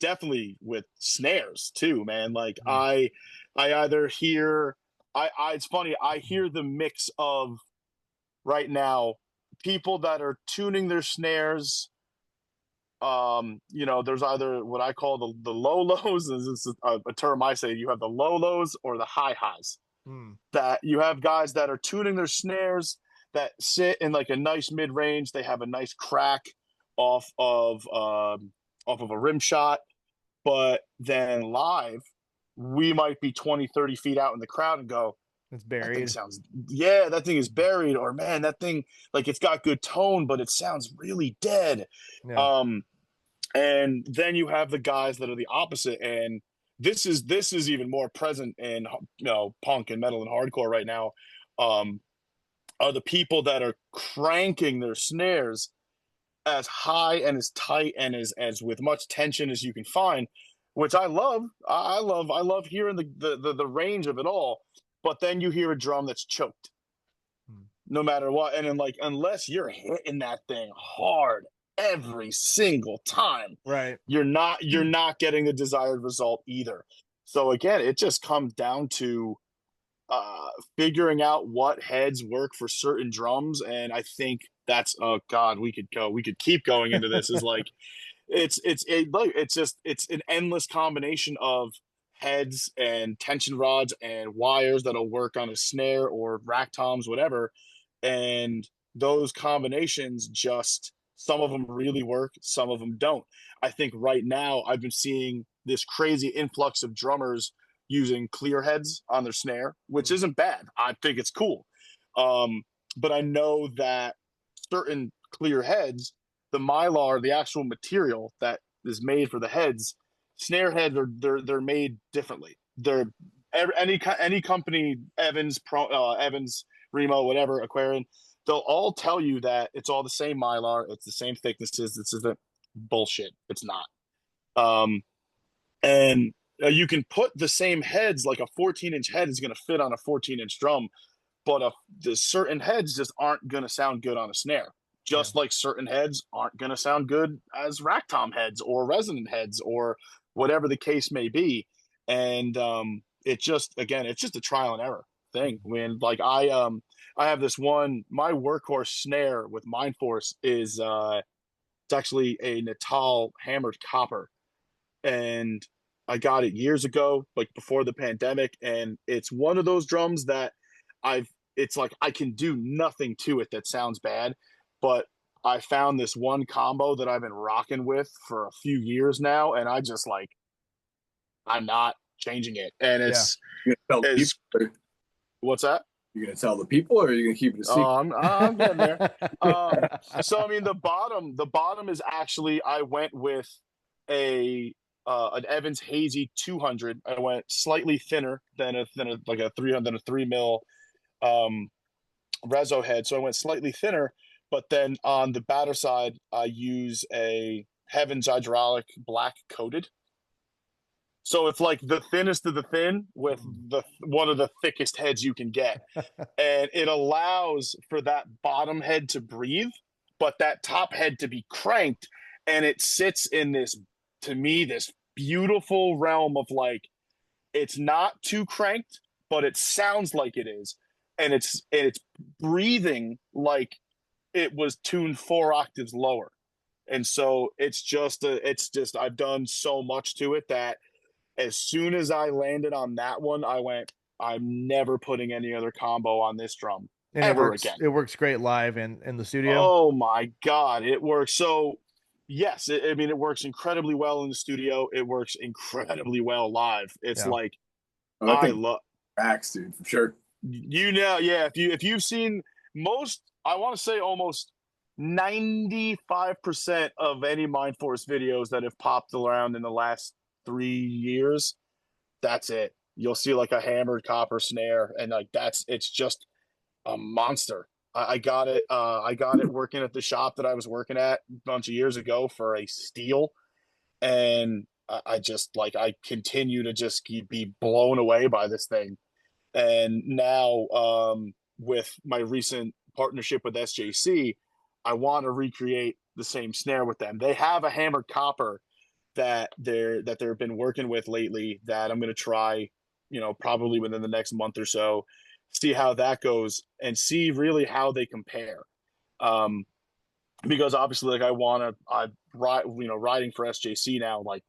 definitely with snares too, man. Like mm, I either hear I it's funny, I hear the mix of right now people that are tuning their snares. There's either what I call the low lows. This is a term I say. You have the low lows or the high highs. mm. That you have guys that are tuning their snares that sit in like a nice mid range. They have a nice crack off of a rim shot, but then live, we might be 20, 30 feet out in the crowd and go, It's that thing buried. sounds, yeah, that thing is buried, or man, that thing, like, it's got good tone, but it sounds really dead. Yeah. Um, and then you have the guys that are the opposite, and this is even more present in punk and metal and hardcore right now. Um, are the people that are cranking their snares as high and as tight and as with much tension as you can find, which I love. I love hearing the range of it all. But then you hear a drum that's choked, Mm. no matter what, and then, like, unless you're hitting that thing hard every single time, Right. you're not getting the desired result either. So again, it just comes down to figuring out what heads work for certain drums, and I think that's, oh god, we could keep going into this, is like it's an endless combination of heads and tension rods and wires that'll work on a snare or rack toms, whatever. And those combinations, just some of them really work, some of them don't. I think right now I've been seeing this crazy influx of drummers using clear heads on their snare, which Mm. isn't bad. I think it's cool. Um, but I know that certain clear heads, the mylar, the actual material that is made for the heads, snare heads are they're made differently. They're any company, Evans, Remo, whatever, Aquarian, they'll all tell you that it's all the same mylar, it's the same thicknesses. This isn't bullshit. It's not. And you can put the same heads, like a 14-inch head is going to fit on a 14-inch drum, but the certain heads just aren't going to sound good on a snare. Yeah. Just like certain heads aren't going to sound good as rack tom heads or resonant heads or whatever the case may be. And it's just a trial and error thing. When, like, I have this one, my workhorse snare with Mindforce is it's actually a Natal hammered copper, and I got it years ago, like before the pandemic, and it's one of those drums that I've it's like I can do nothing to it that sounds bad, but I found this one combo that I've been rocking with for a few years now, and I just, like, I'm not changing it. And Yeah. You gonna tell the it's people? what's that? You gonna tell the people, or are you gonna keep it a secret? I'm getting there. So I mean, the bottom is actually, I went with a an Evans Hazy 200. I went slightly thinner than like a 300 than a 3 mil um, reso head, so I went slightly thinner. But then on the batter side, I use a Heaven's Hydraulic black coated. So it's like the thinnest of the thin with the one of the thickest heads you can get. And it allows for that bottom head to breathe, but that top head to be cranked. And it sits in this, to me, this beautiful realm of like, it's not too cranked, but it sounds like it is. And it's breathing like it was tuned 4 octaves lower. And so it's just I've done so much to it that as soon as I landed on that one, I went, I'm never putting any other combo on this drum And ever again. it works great live in the studio. Oh my God, it works. So yes, I mean, it works incredibly well in the studio. It works incredibly well live. It's Yeah. like, Oh, that I thing love, tracks, dude, for sure. yeah, if you've seen most, I want to say almost 95% of any Mindforce videos that have popped around in the last 3 years, that's it. You'll see like a hammered copper snare, and like it's just a monster. I got it. I got it working at the shop that I was working at a bunch of years ago for a steel, and I just like I continue to just be blown away by this thing. And now, with my recent partnership with SJC, I want to recreate the same snare with them. They have a hammered copper that they've been working with lately that I'm going to try, probably within the next month or so, see how that goes and see really how they compare. Um, because obviously, like riding for SJC now, like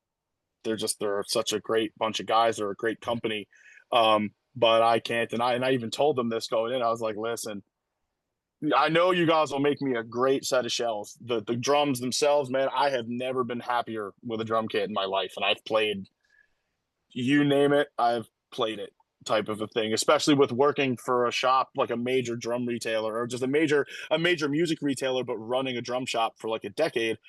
they're such a great bunch of guys. They're a great company. But I can't deny, and I even told them this going in. I was like, listen, I know you guys will make me a great set of shells. The drums themselves, man, I have never been happier with a drum kit in my life. And I've played, you name it, I've played it type of a thing, especially with working for a shop like a major drum retailer or just a major music retailer, but running a drum shop for like a decade.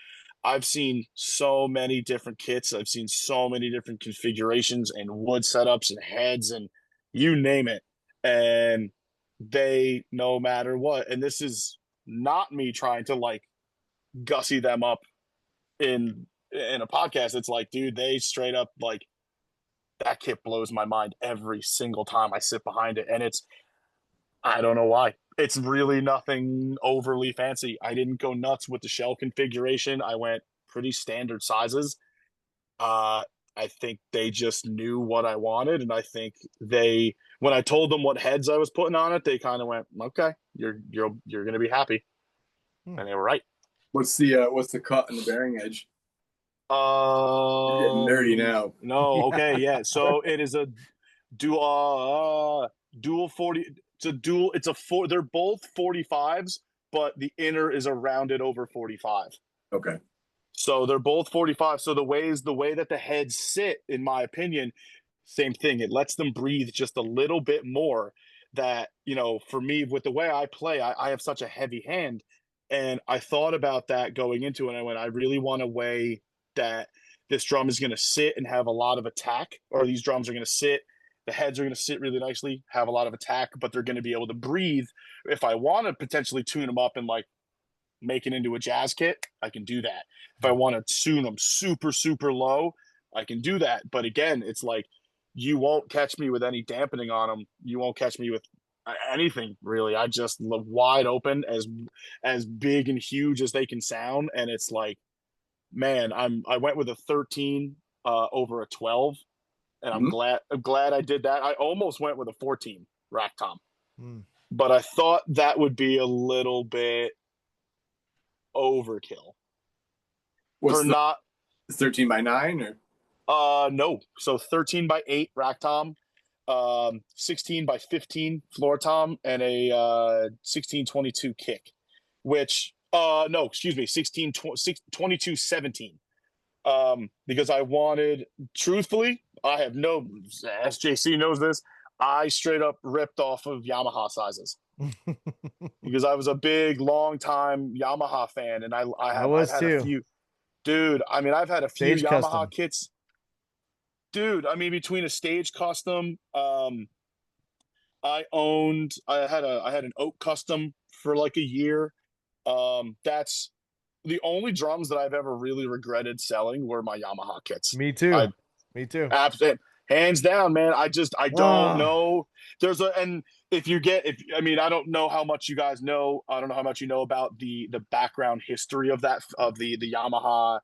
I've seen so many different kits. I've seen so many different configurations and wood setups and heads and you name it. And they, no matter what, and this is not me trying to like gussy them up in a podcast. It's like, dude, they straight up like that kit blows my mind every single time I sit behind it. And I don't know why. It's really nothing overly fancy. I didn't go nuts with the shell configuration. I went pretty standard sizes. Uh, I think they just knew what I wanted, and I think when I told them what heads I was putting on it, they kind of went, "Okay, you're gonna be happy," and they were right. What's the cut and the bearing edge? You're getting nerdy now. No, okay, yeah. So it is a dual 40. It's a dual. It's a four. They're both 45s, but the inner is a rounded over 45. Okay. So they're both 45. So the way that the heads sit, in my opinion, same thing. It lets them breathe just a little bit more. That, for me, with the way I play, I have such a heavy hand. And I thought about that going into it. And I went, I really want a way that this drum is going to sit and have a lot of attack, or these drums are going to sit. The heads are going to sit really nicely, have a lot of attack, but they're going to be able to breathe. If I want to potentially tune them up and like make it into a jazz kit, I can do that. If I want to tune them super, super low, I can do that. But again, it's like you won't catch me with any dampening on them. You won't catch me with anything really. I just wide open, as big and huge as they can sound. And it's like, man, I went with a 13 over a 12, and I'm glad I did that. I almost went with a 14 rack tom, but I thought that would be a little bit overkill. What's for not 13 by 9 or? No. So 13 by 8 rack tom, 16 by 15 floor tom, and a 1622 kick, which no, excuse me, 22 17. Because I wanted, truthfully, I have no, SJC knows this, I straight up ripped off of Yamaha sizes. Because I was a big, long time Yamaha fan, and I've had a few. Dude, I mean, I've had a few Stage Yamaha custom kits. Dude, I mean, between a stage custom, I had an oak custom for like a year. That's the only drums that I've ever really regretted selling were my Yamaha kits. Me too. I Me too. absolutely, hands down, man. I don't Ah, know. And if I mean, I don't know how much you guys know. I don't know how much you know about the background history of the Yamaha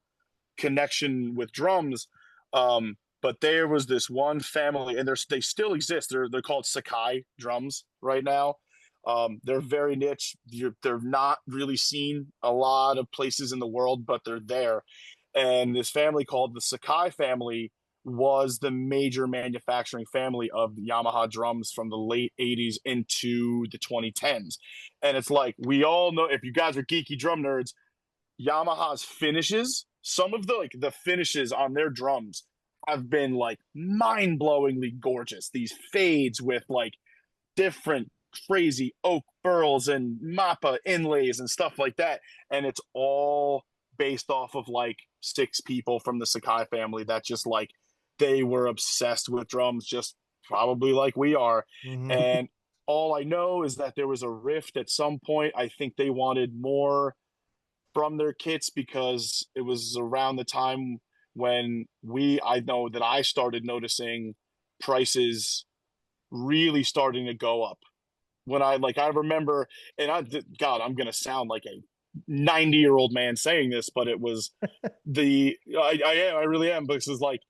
connection with drums. But there was this one family, and they still exist. They're called Sakai drums right now. They're very niche. They're not really seen a lot of places in the world, but they're there. And this family called the Sakai family was the major manufacturing family of Yamaha drums from the late 80s into the 2010s. And it's like, we all know, if you guys are geeky drum nerds, Yamaha's finishes, some of the finishes on their drums have been like mind-blowingly gorgeous. These fades with like different crazy oak burls and mappa inlays and stuff like that. And it's all based off of like 6 people from the Sakai family that just like they were obsessed with drums, just probably like we are. mhm. And all I know is that there was a rift at some point. I think they wanted more from their kits because it was around the time when I know that I started noticing prices really starting to go up. When I remember, and God, I'm going to sound like a 90-year-old man saying this, but it was I really am, because it's like,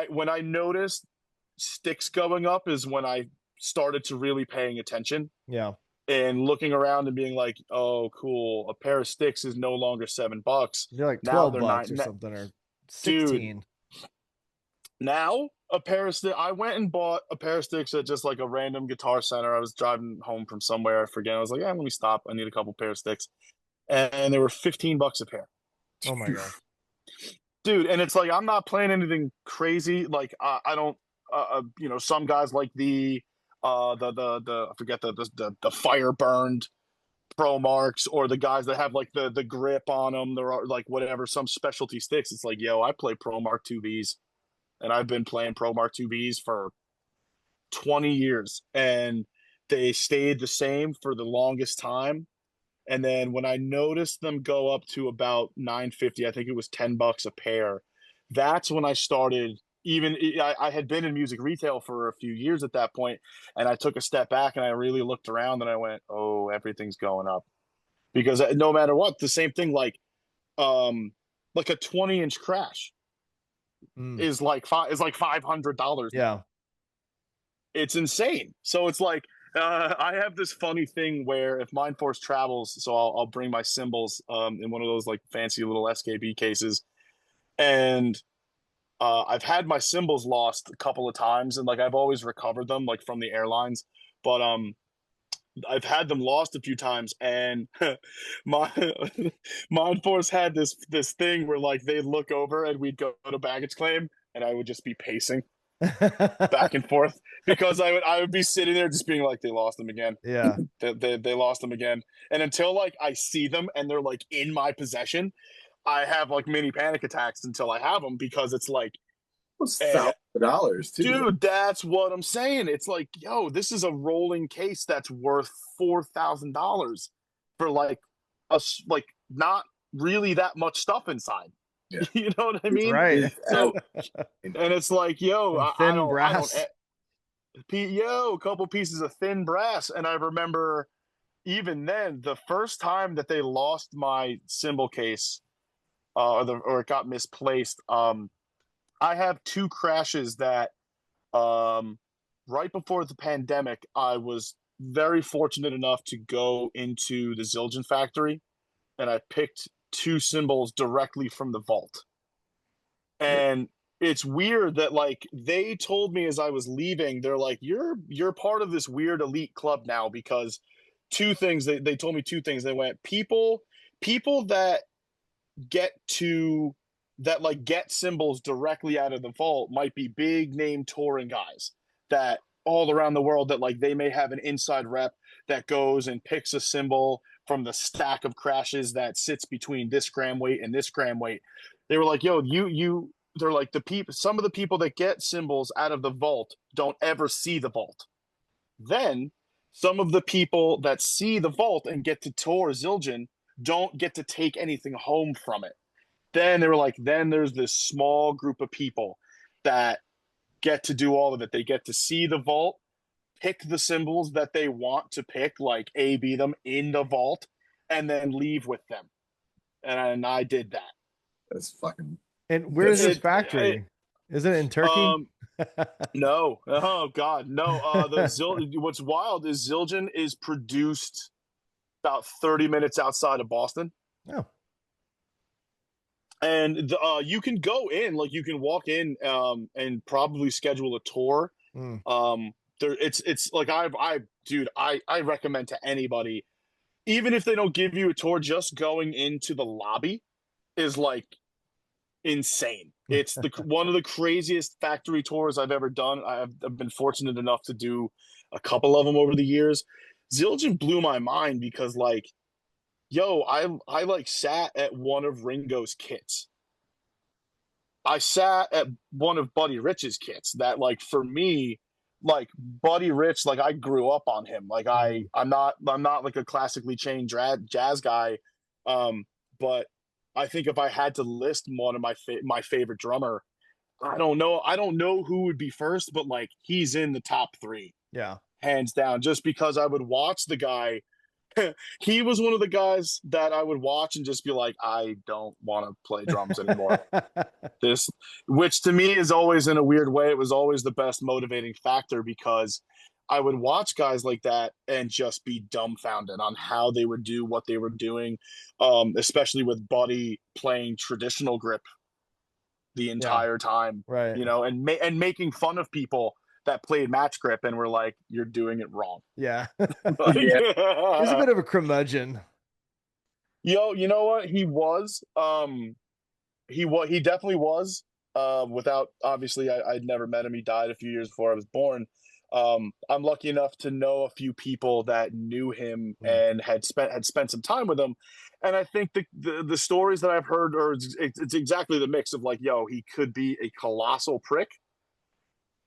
when I noticed sticks going up is when I started to really paying attention Yeah. and looking around and being like, oh, cool, a pair of sticks is no longer $7. They're like Now 12 they're bucks not. or something or Dude, 16. now a pair of sticks. I went and bought a pair of sticks at just like a random Guitar Center. I was driving home from somewhere, I forget. I was like, yeah, let me stop. I need a couple pair of sticks, and they were $15 a pair. Oh my gosh. Dude, and it's like, I'm not playing anything crazy. Like I don't, some guys like the I forget the fire burned pro marks, or the guys that have like the grip on them. There are like whatever, some specialty sticks. It's like, yo, I play Pro Mark 2Bs, and I've been playing Pro Mark 2Bs for 20 years, and they stayed the same for the longest time. And then when I noticed them go up to about 950, I think it was $10 a pair. That's when I started. Even I had been in music retail for a few years at that point, and I took a step back and I really looked around and I went, "Oh, everything's going up." Because no matter what, the same thing, like a 20-inch crash Mm. is like $500 now. Yeah. It's insane. So it's like, I have this funny thing where if Mindforce travels, so I'll bring my cymbals in one of those like fancy little SKB cases, and I've had my cymbals lost a couple of times, and like I've always recovered them like from the airlines, but I've had them lost a few times, and my Mindforce had this thing where like they'd look over and we'd go to baggage claim, and I would just be pacing back and forth because I would be sitting there just being like, they lost them again. Yeah. They lost them again. And until like I see them and they're like in my possession, I have like mini panic attacks until I have them, because it's like, It's $1,000 too. dude, that's what I'm saying. It's like, yo, this is a rolling case that's worth $4,000 for like like not really that much stuff inside. Yeah. You know what I mean? Right. So, and it's like, yo, Some thin brass. yo, a couple pieces of thin brass. And I remember even then, the first time that they lost my cymbal case, or it got misplaced, I have 2 crashes that, right before the pandemic, I was very fortunate enough to go into the Zildjian factory, and I picked 2 cymbals directly from the vault. And it's weird that like they told me as I was leaving, they're like, you're part of this weird elite club now, because 2 things, they told me 2 things. They went, people that get to that like get cymbals directly out of the vault might be big name touring guys that all around the world, that like they may have an inside rep that goes and picks a cymbal from the stack of crashes that sits between this gram weight and this gram weight. They were like, yo, they're like, some of the people that get cymbals out of the vault don't ever see the vault. Then some of the people that see the vault and get to tour Zildjian don't get to take anything home from it. Then they were like, then there's this small group of people that get to do all of it. They get to see the vault, pick the symbols that they want to pick, like A-B them in the vault, and then leave with them. And I did that. That's fucking. And where is this It- factory? Is it in Turkey? No. Oh God, no. What's wild is Zildjian is produced about 30 minutes outside of Boston. Oh. And you can go in, like you can walk in and probably schedule a tour. It's like I recommend to anybody, even if they don't give you a tour, just going into the lobby is like insane. It's one of the craziest factory tours I've ever done. I've been fortunate enough to do a couple of them over the years. Zildjian blew my mind because like, yo, I like sat at one of Ringo's kits. I sat at one of Buddy Rich's kits. That like for me, like Buddy Rich, like I grew up on him. Like I'm not like a classically trained jazz guy, but I think if I had to list one of my favorite drummer, I don't know who would be first, but like he's in the top 3. Yeah. Hands down, just because I would watch the guy. He was one of the guys that I would watch and just be like, I don't want to play drums anymore. Which to me is always, in a weird way, it was always the best motivating factor, because I would watch guys like that and just be dumbfounded on how they would do what they were doing, especially with Buddy playing traditional grip the entire time, right? You know, and making fun of people that played match grip and were like, you're doing it wrong. Yeah. Like, He's a bit of a curmudgeon. Yo, you know what? He definitely was. Without, obviously, I'd never met him. He died a few years before I was born. I'm lucky enough to know a few people that knew him and had spent some time with him. And I think the stories that I've heard are it's exactly the mix of like, yo, he could be a colossal prick.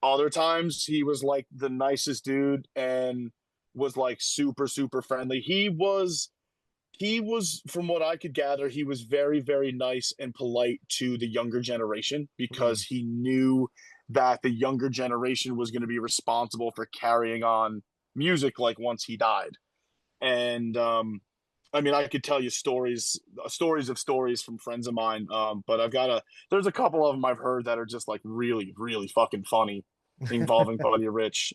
Other times he was like the nicest dude and was like super, super friendly. He was, from what I could gather, he was very, very nice and polite to the younger generation, because he knew that the younger generation was going to be responsible for carrying on music like once he died. And I mean, I could tell you stories from friends of mine, but there's a couple of them I've heard that are just like really, really fucking funny, involving Buddy Rich.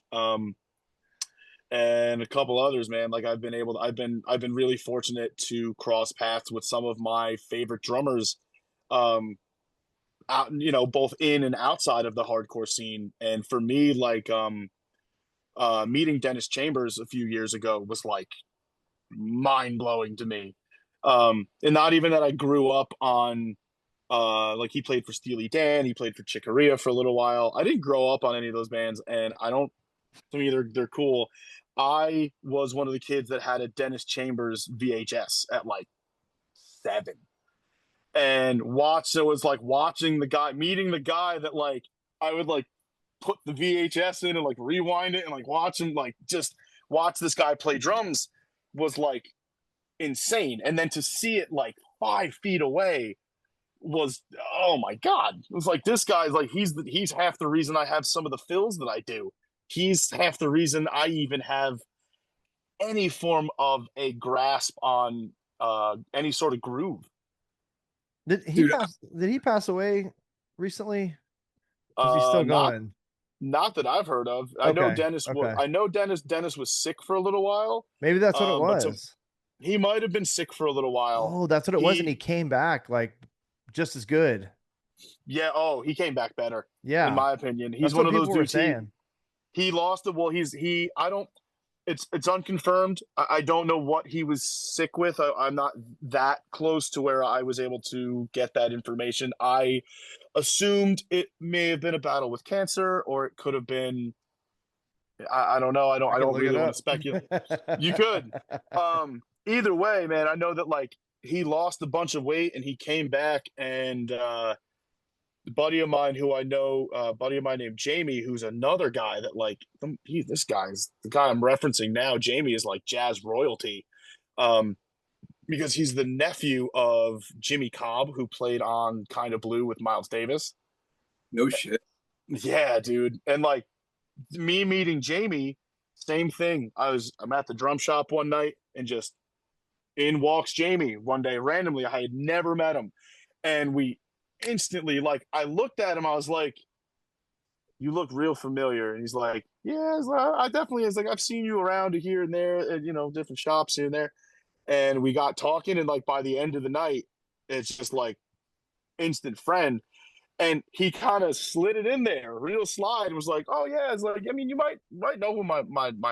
And a couple others, man. Like I've been really fortunate to cross paths with some of my favorite drummers, out, you know, both in and outside of the hardcore scene. And for me, like meeting Dennis Chambers a few years ago was like mind blowing to me. And not even that I grew up on, like he played for Steely Dan, he played for Chick Corea for a little while. I didn't grow up on any of those bands, and to me they're cool. I was one of the kids that had a Dennis Chambers VHS at like 7, and so it was like meeting the guy that like I would like put the VHS in and like rewind it and like watch him, like just watch this guy play drums was like insane. And then to see it like 5 feet away was, oh my God. It was like, this guy's like, he's half the reason I have some of the fills that I do. He's half the reason I even have any form of a grasp on any sort of groove. Did he pass away recently? Is he still going? Not that I've heard of. I know Dennis was sick for a little while. Maybe that's what it was. He might have been sick for a little while. Oh, that's what it was, and he came back like just as good. Yeah. Oh, he came back better. Yeah. In my opinion, he's one of those dudes. He lost it. Well, it's unconfirmed. I don't know what he was sick with. I'm not that close to where I was able to get that information. I assumed it may have been a battle with cancer, or it could have been, I don't know. I don't really want to speculate. You could. Either way, man, I know that like he lost a bunch of weight and he came back, and a buddy of mine named Jamie, who's another guy that like this guy's the guy I'm referencing now. Jamie is like jazz royalty. because he's the nephew of Jimmy Cobb, who played on Kind of Blue with Miles Davis. No shit. Yeah, dude. And like me meeting Jamie, same thing. I'm at the drum shop one night and just in walks Jamie one day randomly. I had never met him. And we instantly, like, I looked at him, I was like, you look real familiar. And he's like, yeah, I definitely is like, I've seen you around here and there and different shops here and there. And we got talking, and like by the end of the night, it's just like instant friend. And he kind of slid it in there, real slide. Was like, "Oh yeah," it's like, I mean, you might know who my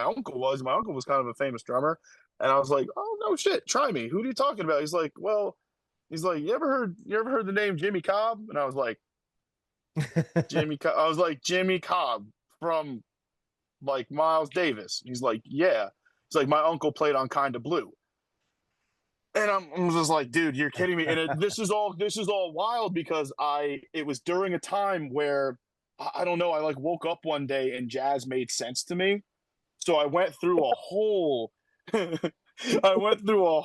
uncle was. My uncle was kind of a famous drummer, and I was like, "Oh no shit, try me. Who are you talking about?" He's like, "Well," he's like, "You ever heard the name Jimmy Cobb?" And I was like, "Jimmy Cobb." I was like, "Jimmy Cobb from like Miles Davis." He's like, "Yeah." It's like my uncle played on Kind of Blue. And I'm just like, dude, you're kidding me. And this is all wild because it was during a time where I don't know, I like woke up one day and jazz made sense to me. So I went through a whole I went through a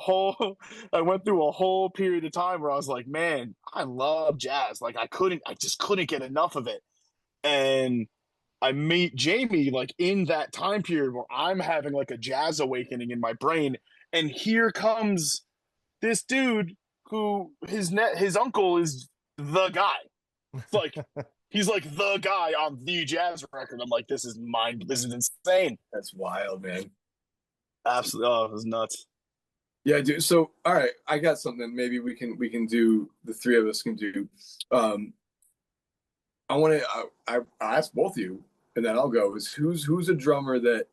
whole period of time where I was like, man, I love jazz. Like I just couldn't get enough of it. And I meet Jamie like in that time period where I'm having like a jazz awakening in my brain. And here comes this dude who his uncle is the guy. It's like he's like the guy on the jazz record. I'm like, this is insane. That's wild, man. Absolutely, oh, it was nuts. Yeah, dude. So, all right, I got something. Maybe we can do. The three of us can do. I want to. I ask both of you, and then I'll go. Is who's a drummer that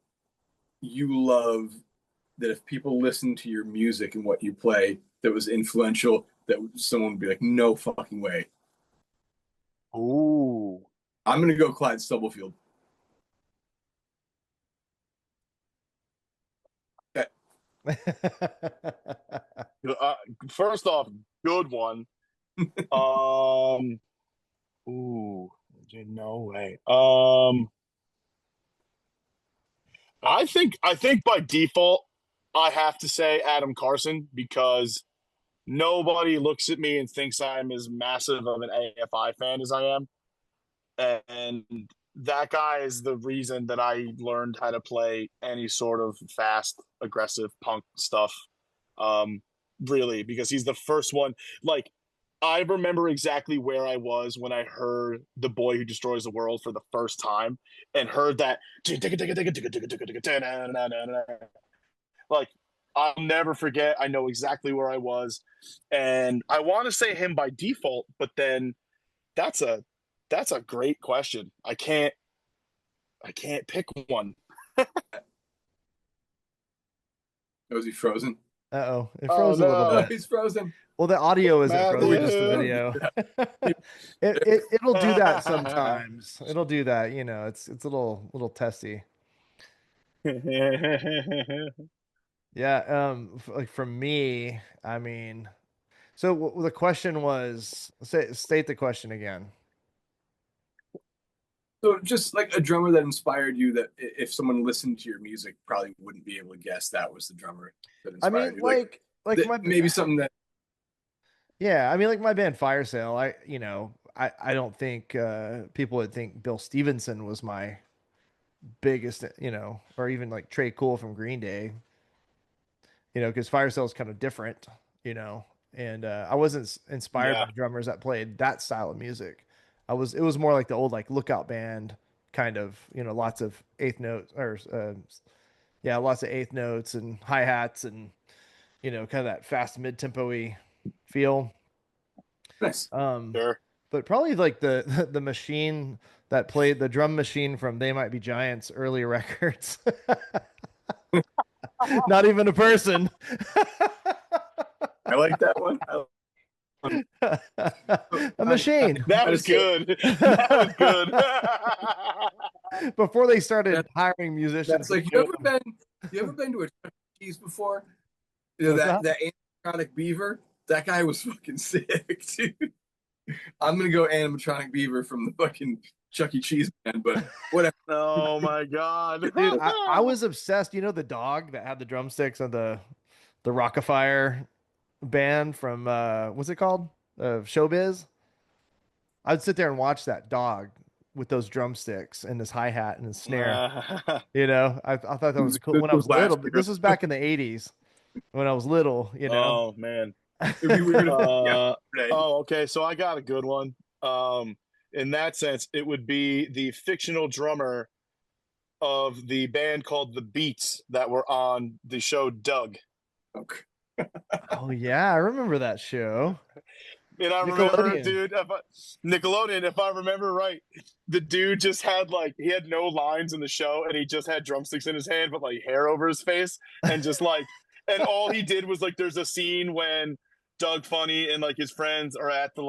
you love? That if people listen to your music and what you play, that was influential, that someone would be like, no fucking way. Ooh, I'm gonna go Clyde Stubblefield. first off, good one. Ooh, no way. I think by default, I have to say Adam Carson because nobody looks at me and thinks I'm as massive of an AFI fan as I am. And that guy is the reason that I learned how to play any sort of fast, aggressive punk stuff. Really, because he's the first one. Like, I remember exactly where I was when I heard The Boy Who Destroys the World for the first time and heard that. Like, I'll never forget. I know exactly where I was. And I want to say him by default, but then that's a great question. I can't pick one. Was he frozen? Uh-oh. It Oh, froze a little no. Oh, bit. he's frozen. Well, the audio isn't frozen, just the Matthew. video. It'll do that sometimes. It'll do that, it's a little testy. Yeah, like for me, I mean, so the question was, state the question again. So just like a drummer that inspired you, that if someone listened to your music, probably wouldn't be able to guess that was the drummer that I inspired mean, you. like maybe something that. yeah, I mean, like my band Fire Sale, I don't think people would think Bill Stevenson was my biggest, or even like Trey Cool from Green Day, because Fire Sale is kind of different, and I wasn't inspired Yeah. by drummers that played that style of music. It was more like the old like Lookout Band kind of, lots of eighth notes or yeah, lots of eighth notes and hi hats and kind of that fast mid tempo-y feel. Nice. Sure. But probably like the machine that played the drum machine from They Might Be Giants early records. Not even a person. I like that one. A machine. That was good. That was good. Before they started hiring musicians. That's like, you ever been to a Chuck E. Cheese before? What's That animatronic beaver? That guy was fucking sick, dude. I'm gonna go animatronic beaver from the fucking Chuck E. Cheese man, but whatever. Oh my god. Dude, I was obsessed. The dog that had the drumsticks on the Rockifier band from what's it called? Showbiz. I'd sit there and watch that dog with those drumsticks and his hi-hat and his snare. I thought that was a cool This when I was was little, last but year. this was back in the 80s when I was little, Oh man. It'd be weird if Uh, yesterday. oh, okay. So I got a good one. In that sense, it would be the fictional drummer of the band called The Beats that were on the show Doug. Okay. Oh yeah, I remember that show. And I remember, Nickelodeon. dude, Nickelodeon, if I remember right, the dude just had he had no lines in the show and he just had drumsticks in his hand, but like hair over his face. And just and all he did was there's a scene when Doug Funny and his friends are at the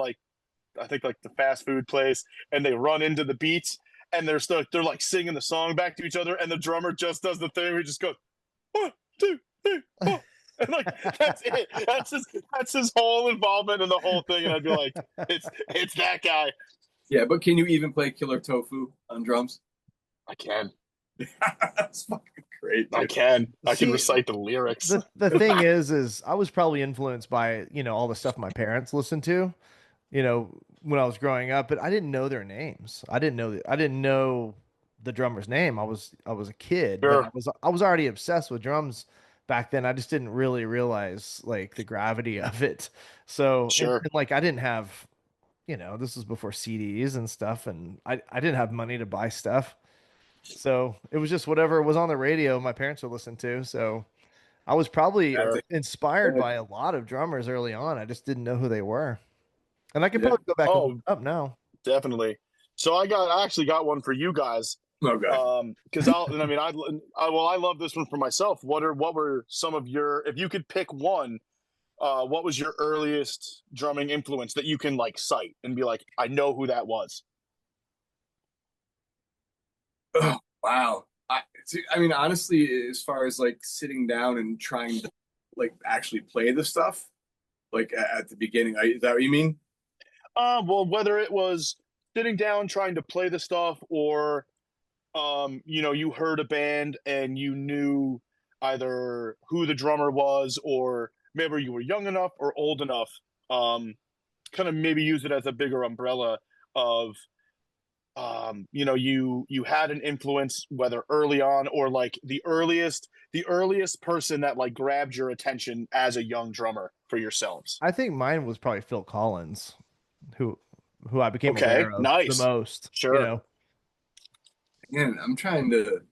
I think the fast food place and they run into the Beats and they're singing the song back to each other. And the drummer just does the thing where he just goes, 1, 2, 3, 4. And that's it. That's his whole involvement in the whole thing. And I'd be like, it's that guy. Yeah, but can you even play Killer Tofu on drums? I can. That's fucking great. I Dude. can. I can See, recite the lyrics. the thing is I was probably influenced by, all the stuff my parents listened to, when I was growing up, but I didn't know their names. I didn't know the drummer's name. I was a kid, but Sure. I was already obsessed with drums back then. I just didn't really realize the gravity of it. So, Sure. and, I didn't have, this was before CDs and stuff, and I didn't have money to buy stuff. So it was just whatever was on the radio my parents would listen to. So I was probably Sure. inspired by a lot of drummers early on. I just didn't know who they were. And I could Yeah. probably go back and look Oh, it up now. definitely. So I actually got one for you guys. Oh god. Because I love this one for myself. What were some of your, if you could pick one, what was your earliest drumming influence that you can cite and be like, I know who that was? Oh, wow. I mean, honestly, as far as sitting down and trying to actually play the stuff, at the beginning, is that what you mean? Well, whether it was sitting down trying to play the stuff or you heard a band and you knew either who the drummer was or maybe you were young enough or old enough, kind of maybe use it as a bigger umbrella of you had an influence whether early on or the earliest person that grabbed your attention as a young drummer for yourselves. I think mine was probably Phil Collins, who who I became Okay, aware of the nice. most. Sure. Again, I'm trying to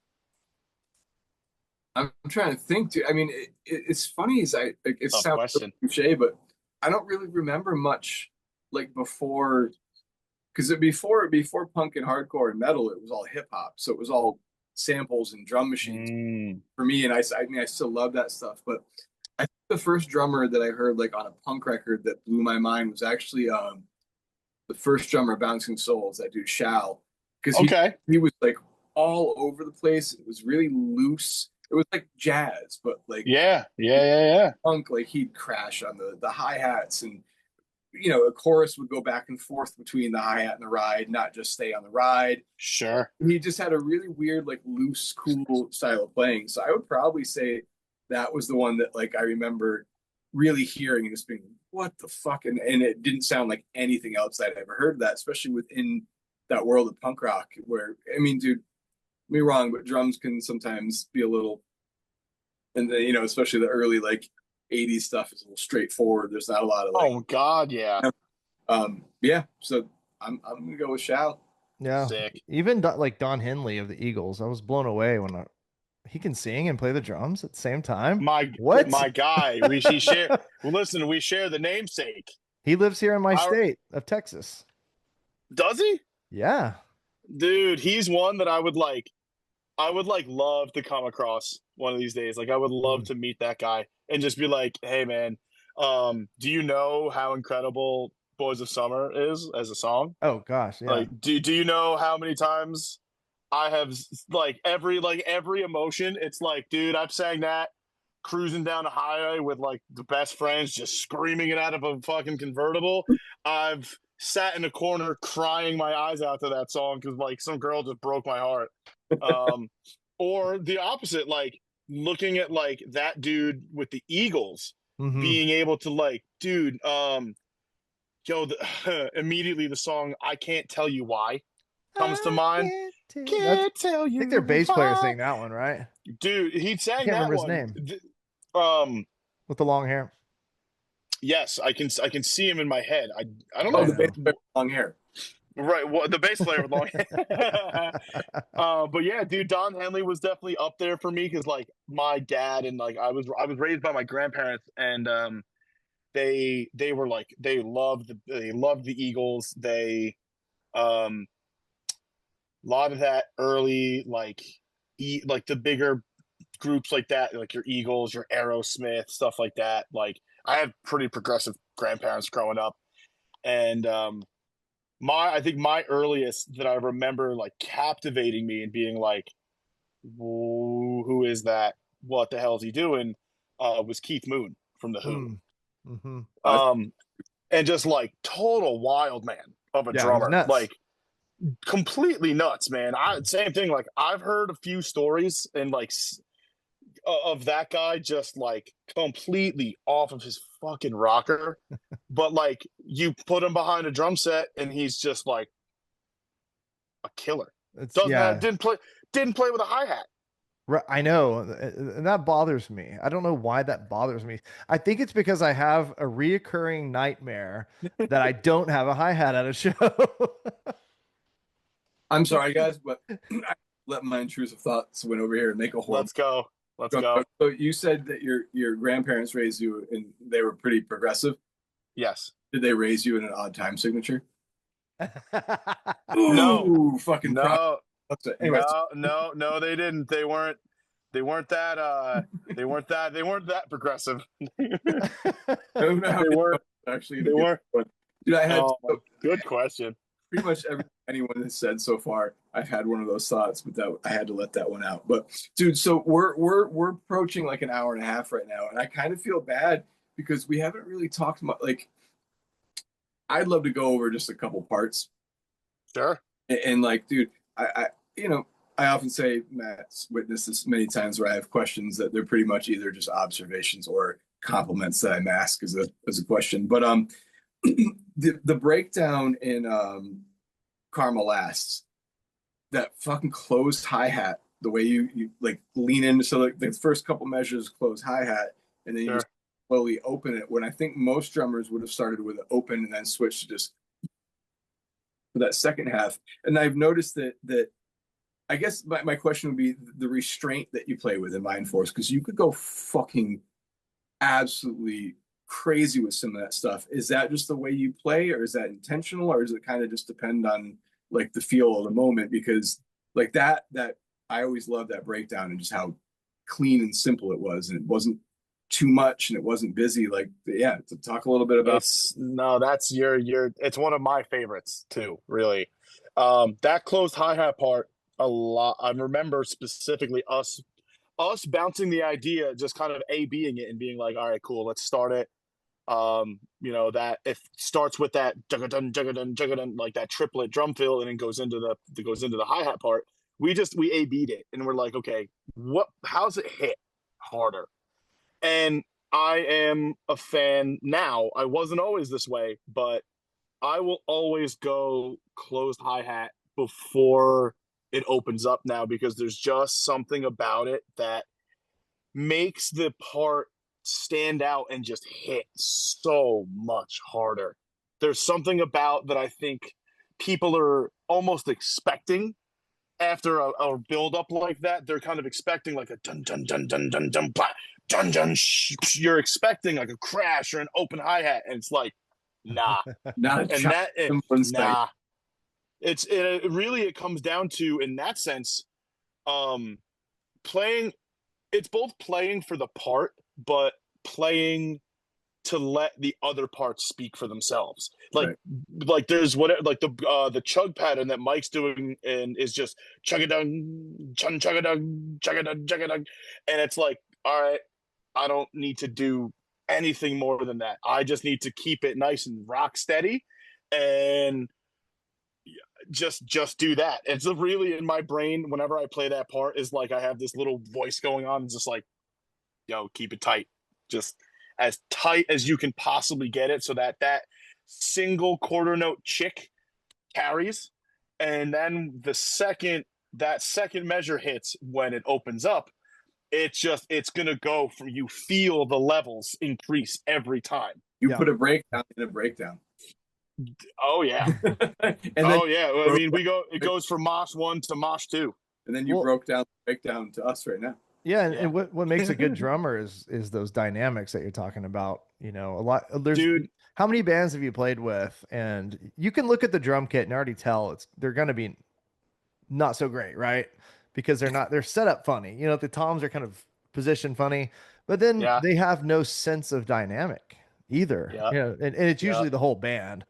think. I mean, it's funny as it Tough sounds so question. cliche, but I don't really remember much before, because before punk and hardcore and metal, it was all hip hop, so it was all samples and drum machines for me. And I mean, I still love that stuff, but I think the first drummer that I heard on a punk record that blew my mind was actually the first drummer of Bouncing Souls, that dude Shao, because Okay. he was all over the place. It was really loose. It was like jazz, but Yeah. punk. He'd crash on the hi-hats, and a chorus would go back and forth between the hi-hat and the ride, not just stay on the ride. Sure. He just had a really weird, loose, cool style of playing. So I would probably say that was the one that I remember really hearing and just being, what the fuck? And it didn't sound like anything else I'd ever heard of that, especially within that world of punk rock, where, I mean, dude, me wrong, but drums can sometimes be a little, and then, especially the early 80s stuff is a little straightforward. There's not a lot of Oh God, yeah. yeah. So I'm gonna go with Shao. Yeah. Sick. Even Don Henley of the Eagles, I was blown away when he can sing and play the drums at the same time. What? My guy. We share. Well, listen, we share the namesake. He lives here in my state of Texas. Does he? Yeah. Dude, he's one that I would love to come across one of these days. I would love to meet that guy and just be like, hey man, do you know how incredible Boys of Summer is as a song? Oh gosh, yeah. Do you know how many times I have every emotion? It's dude, I've sang that cruising down a highway with the best friends, just screaming it out of a fucking convertible. I've sat in a corner crying my eyes out to that song because some girl just broke my heart. Or the opposite, looking at that dude with the Eagles Hmm. being able to like, dude, immediately the song "I Can't Tell You Why" comes to I mind. can't tell. Can't tell I think their you bass player why, sang that one, right? dude. He I sang can't that remember his one. name. Um, With the long hair. yes, I can see him in my head. I don't Oh, know. the bass Yeah. player with long hair. Right, well, the bass player with long hair. But yeah, dude, Don Henley was definitely up there for me because like my dad and like I was raised by my grandparents, and they were like they loved the Eagles. They a lot of that early like the bigger groups like that, like your Eagles, your Aerosmith, stuff like that. Like I had pretty progressive grandparents growing up, and I think my earliest that I remember like captivating me and being like, who is that? What the hell is he doing? Was Keith Moon from the Who. Mm. Hmm. Um, and just like total wild man of a Yeah, he's drummer, nuts. like completely nuts, man. Same thing. Like I've heard a few stories and like of that guy just like completely off of his fucking rocker, but like you put him behind a drum set and he's just like a killer. It's Doesn't have yeah. didn't play with a hi hat. I know, and that bothers me. I don't know why that bothers me. I think it's because I have a reoccurring nightmare that I don't have a hi-hat at a show. I'm sorry, guys, but I let my intrusive thoughts went over here and make a horrible. Let's go. Let's go. So you said that your grandparents raised you and they were pretty progressive. Yes. Did they raise you in an odd time signature? No. Ooh, fucking prop. No. Anyways, No, they didn't. They weren't that progressive. I don't know how They weren't actually they to get weren't one. Dude, I had Oh, good question. pretty much anyone has said so far. I've had one of those thoughts, but that I had to let that one out. But dude, so we're approaching like an hour and a half right now, and I kind of feel bad because we haven't really talked about like I'd love to go over just a couple parts. Sure. And like, dude, I I often say Matt's witnessed this many times where I have questions that they're pretty much either just observations or compliments that I'm asked as a question. But the breakdown in Karma Lasts, that fucking closed hi-hat, the way you like lean in, so like the first couple measures close hi-hat, and then you Sure. just slowly open it, when I think most drummers would have started with it open and then switched to just for that second half. And I've noticed that I guess my question would be the restraint that you play with in Mindforce, because you could go fucking absolutely crazy with some of that stuff. Is that just the way you play, or is that intentional, or does it kind of just depend on like the feel of the moment? Because like that I always loved that breakdown and just how clean and simple it was, and it wasn't too much and it wasn't busy. Like, yeah, to talk a little bit about. That's your it's one of my favorites too, really. That closed hi-hat part a lot. I remember specifically us bouncing the idea, just kind of A-Bing it and being like, all right, cool, let's start it. That it starts with that jugga-dun, jugga-dun, jugga-dun, like that triplet drum fill, and then goes into the hi-hat part. We A-B'd it and we're like, okay, how's it hit harder? And I am a fan now. I wasn't always this way, but I will always go closed hi-hat before it opens up now, because there's just something about it that makes the part stand out and just hit so much harder. There's something about that I think people are almost expecting after a build up like that. They're kind of expecting like a dun dun dun dun dun dun blah, dun dun. You're expecting like a crash or an open hi hat, and it's like, nah. Not a And nah. nah. It really it comes down to, in that sense, playing. It's both playing for the part, but playing to let the other parts speak for themselves. Right. Like there's whatever, like the chug pattern that Mike's doing and is just chug a dung, chug a dung, chug a dung, chug a dung, and it's like, all right, I don't need to do anything more than that. I just need to keep it nice and rock steady, and just do that. It's really in my brain whenever I play that part is like I have this little voice going on, and just like, yo, keep it tight, just. as tight as you can possibly get it, so that that single quarter note chick carries, and then that second measure hits when it opens up. It's gonna go from, you feel the levels increase every time. You Yeah. put a breakdown in a breakdown. Oh yeah. And Oh then yeah. I mean, it goes from Mosh 1 to Mosh 2. and then you Well, broke down the breakdown to us right now. Yeah, and, Yeah. and what makes a good drummer is those dynamics that you're talking about. You know, a lot there's Dude, how many bands have you played with? And you can look at the drum kit and already tell they're gonna be not so great, right? Because they're set up funny. You know, the toms are kind of positioned funny, but then yeah. they have no sense of dynamic either. Yeah. You know, and it's Yeah. usually the whole band.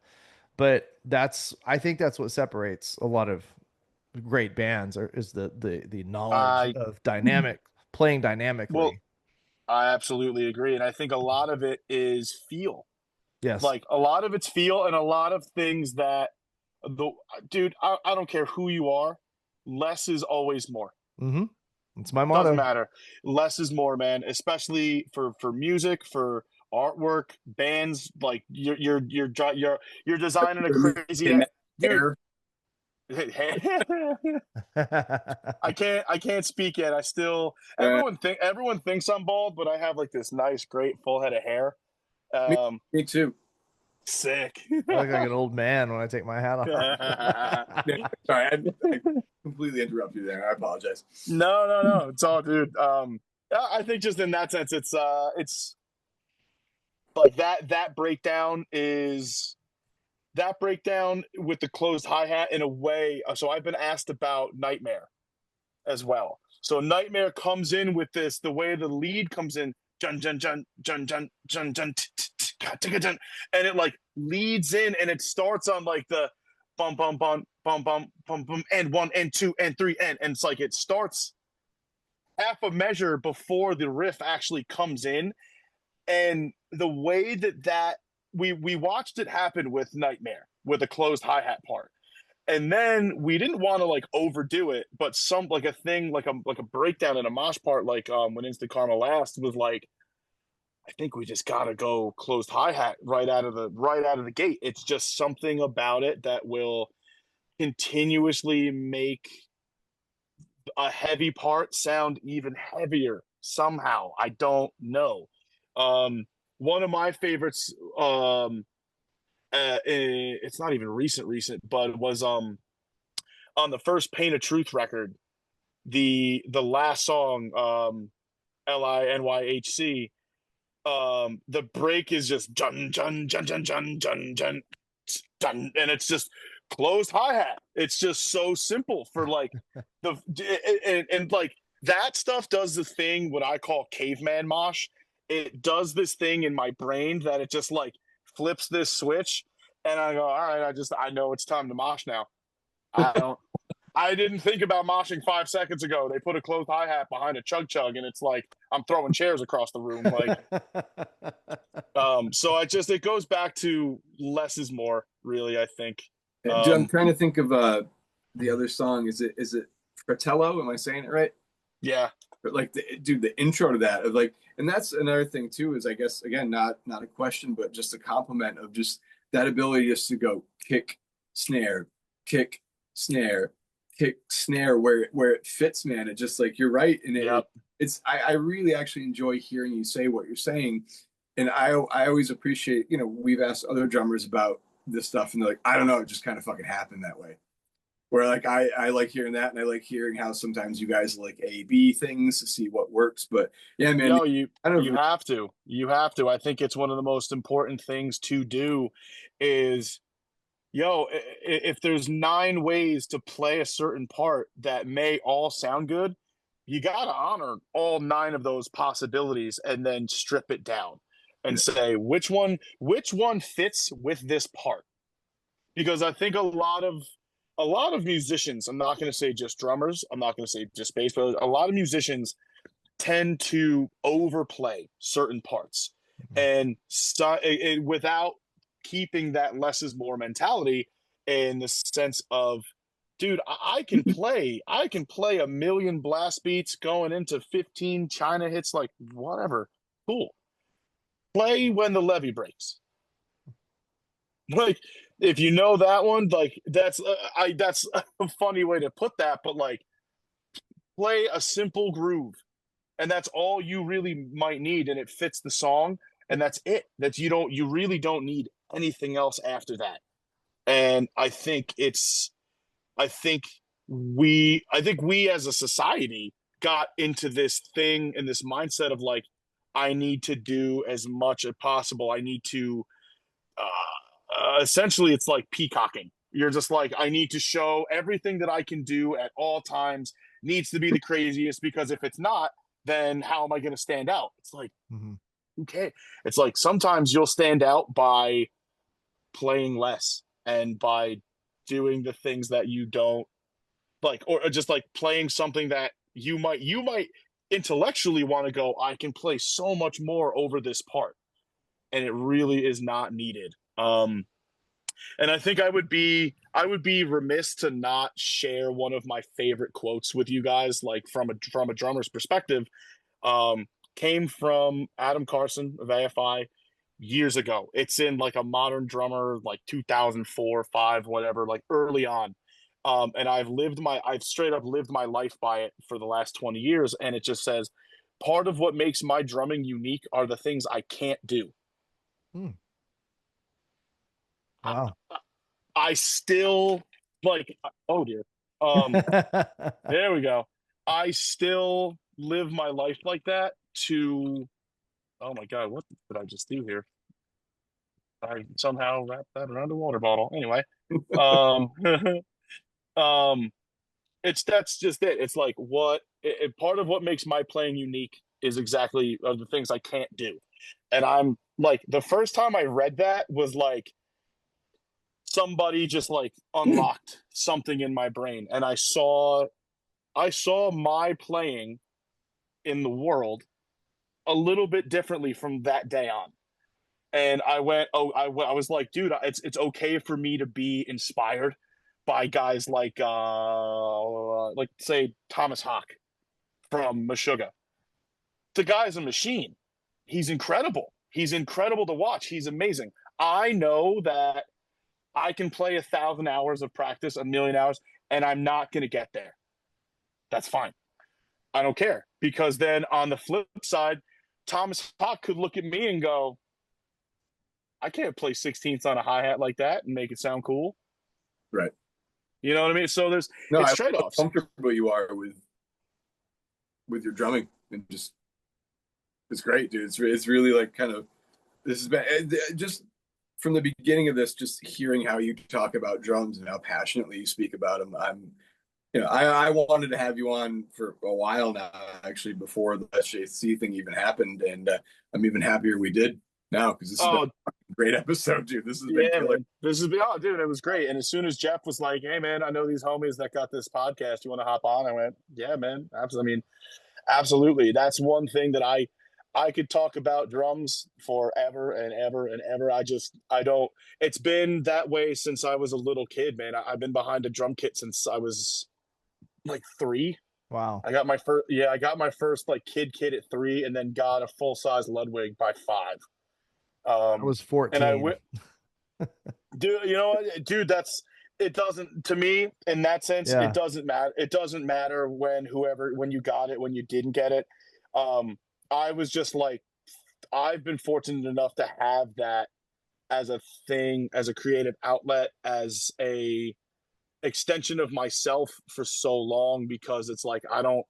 But I think that's what separates a lot of great bands is the knowledge I of playing well, dynamically. I absolutely agree. And I think a lot of it is feel. Yes. Like a lot of it's feel, and a lot of things that the dude, I don't care who you are, less is always more. Mm-hmm. It's my Doesn't motto. matter. Less is more, man. Especially for music, for artwork, bands. Like you're designing a crazy In that dude. air, I can't speak yet. I still uh, everyone thinks I'm bald, but I have like this nice, great full head of hair. me, me too. Sick. I look like an old man when I take my hat off. Yeah, sorry, I completely interrupt you there. I apologize. No. It's all, dude. I think just in that sense, it's like that breakdown with the closed hi-hat in a way. So I've been asked about Nightmare as well. So Nightmare comes in with the way the lead comes in, jun jun jun jun jun jun jun, and it like leads in, and it starts on like the bum bum bum bum bum bum bum, and 1 and 2 and 3 and it's like it starts half a measure before the riff actually comes in. And the way that we watched it happen with Nightmare with a closed hi-hat part, and then we didn't want to like overdo it, but some like a thing like a breakdown in a mosh part, like when Instant Karma last, was like, I think we just gotta go closed hi-hat right out of the gate. It's just something about it that will continuously make a heavy part sound even heavier somehow. I don't know. One of my favorites, it's not even recent, but was on the first Pain of Truth record, the last song, Linyhc. The break is just jun jun jun jun jun jun jun jun, and it's just closed hi-hat. It's just so simple for like and like that stuff does the thing what I call caveman mosh. It does this thing in my brain that it just like flips this switch, and I go, all right, I know it's time to mosh now. I didn't think about moshing 5 seconds ago. They put a closed hi-hat behind a chug chug, and it's like I'm throwing chairs across the room. Like, so it goes back to less is more, really, I think. Dude, I'm trying to think of the other song. Is it Fratello? Am I saying it right? Yeah. But like the intro to that of like, and that's another thing too, is I guess again not a question, but just a compliment of just that ability just to go kick, snare, kick, snare, kick, snare, where it fits, man. It just like you're right, and it's I really actually enjoy hearing you say what you're saying, and I always appreciate, you know, we've asked other drummers about this stuff, and they're like, I don't know, it just kind of fucking happened that way. Where like I like hearing that, and I like hearing how sometimes you guys like A/B things to see what works. But yeah, man, No, you have to. You have to. I think it's one of the most important things to do is, if there's 9 ways to play a certain part that may all sound good, you got to honor all 9 of those possibilities and then strip it down and say which one fits with this part. Because I think a lot of musicians, I'm not going to say just drummers, I'm not going to say just bass players, a lot of musicians tend to overplay certain parts and without keeping that less is more mentality, in the sense of, dude, I can play a million blast beats going into 15 China hits, like whatever, cool. play When the Levee Breaks. Like, if you know that one, like that's a funny way to put that, but like play a simple groove, and that's all you really might need, and it fits the song, and that's it. That's you really don't need anything else after that. And I think we as a society got into this thing and this mindset of like, I need to do as much as possible. I need to, essentially, it's like peacocking. You're just like, I need to show everything that I can do at all times, needs to be the craziest, because if it's not, then how am I going to stand out? It's like, okay. It's like sometimes you'll stand out by playing less and by doing the things that you don't like, or just like playing something that you might intellectually want to go, I can play so much more over this part, and it really is not needed. And I think I would be remiss to not share one of my favorite quotes with you guys, like from a drummer's perspective. um Came from Adam Carson of AFI years ago. It's in like a Modern Drummer, like 2004, 5, whatever, like early on. And I've straight up lived my life by it for the last 20 years. And it just says, part of what makes my drumming unique are the things I can't do. Hmm. Wow. I still like, oh dear. Um, there we go. I still live my life like that to, oh my God, what did I just do here? I somehow wrapped that around a water bottle. Anyway, um, um, that's just it. It's like part of what makes my playing unique is exactly the things I can't do. And I'm like, the first time I read that was like somebody just like unlocked something in my brain, and I saw my playing in the world a little bit differently from that day on. And I went, oh, I was like, dude, it's okay for me to be inspired by guys like say Thomas Hawk from Meshuggah. The guy's a machine. He's incredible. He's incredible to watch. He's amazing. I know that I can play 1,000 hours of practice, 1,000,000 hours, and I'm not going to get there. That's fine. I don't care, because then on the flip side, Thomas Hawk could look at me and go, I can't play 16ths on a hi-hat like that and make it sound cool. Right. You know what I mean? So No, it's I love how trade-offs. comfortable you are with your drumming, and just it's great, dude. It's really like kind of this has been just from the beginning of this, just hearing how you talk about drums and how passionately you speak about them. I wanted to have you on for a while now, actually, before the SJC thing even happened, and I'm even happier we did now, because this has been a great episode, dude. This has been killer. Man. Dude, it was great. And as soon as Jeff was like, hey man, I know these homies that got this podcast, you want to hop on? I went, yeah, man. Absolutely. I mean, absolutely. That's one thing that I could talk about drums forever and ever and ever. I don't, it's been that way since I was a little kid, man. I've been behind a drum kit since I was like 3. Wow. I got my first like kit at 3, and then got a full-size Ludwig by 5. I was And I 14. dude, you know what, dude, it doesn't, to me, in that sense, Yeah. it doesn't matter. It doesn't matter when you got it, when you didn't get it. I was just like, I've been fortunate enough to have that as a thing, as a creative outlet, as a extension of myself for so long, because it's like, I don't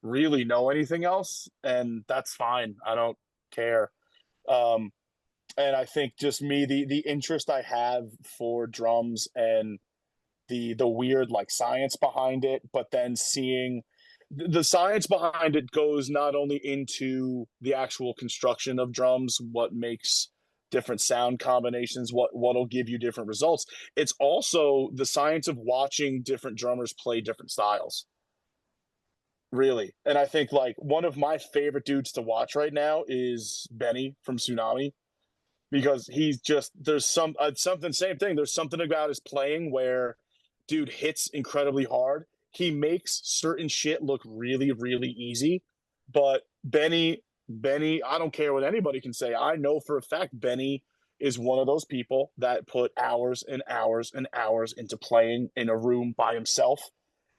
really know anything else, and that's fine. I don't care. Um, and I think just me, the interest I have for drums, and the weird like science behind it, but then seeing the science behind it goes not only into the actual construction of drums, what makes different sound combinations, what'll give you different results. It's also the science of watching different drummers play different styles. Really. And I think like one of my favorite dudes to watch right now is Benny from Tsunami, because he's just, there's something, same thing. There's something about his playing where dude hits incredibly hard. He makes certain shit look really, really easy, but Benny Benny, I don't care what anybody can say. I know for a fact Benny is one of those people that put hours and hours and hours into playing in a room by himself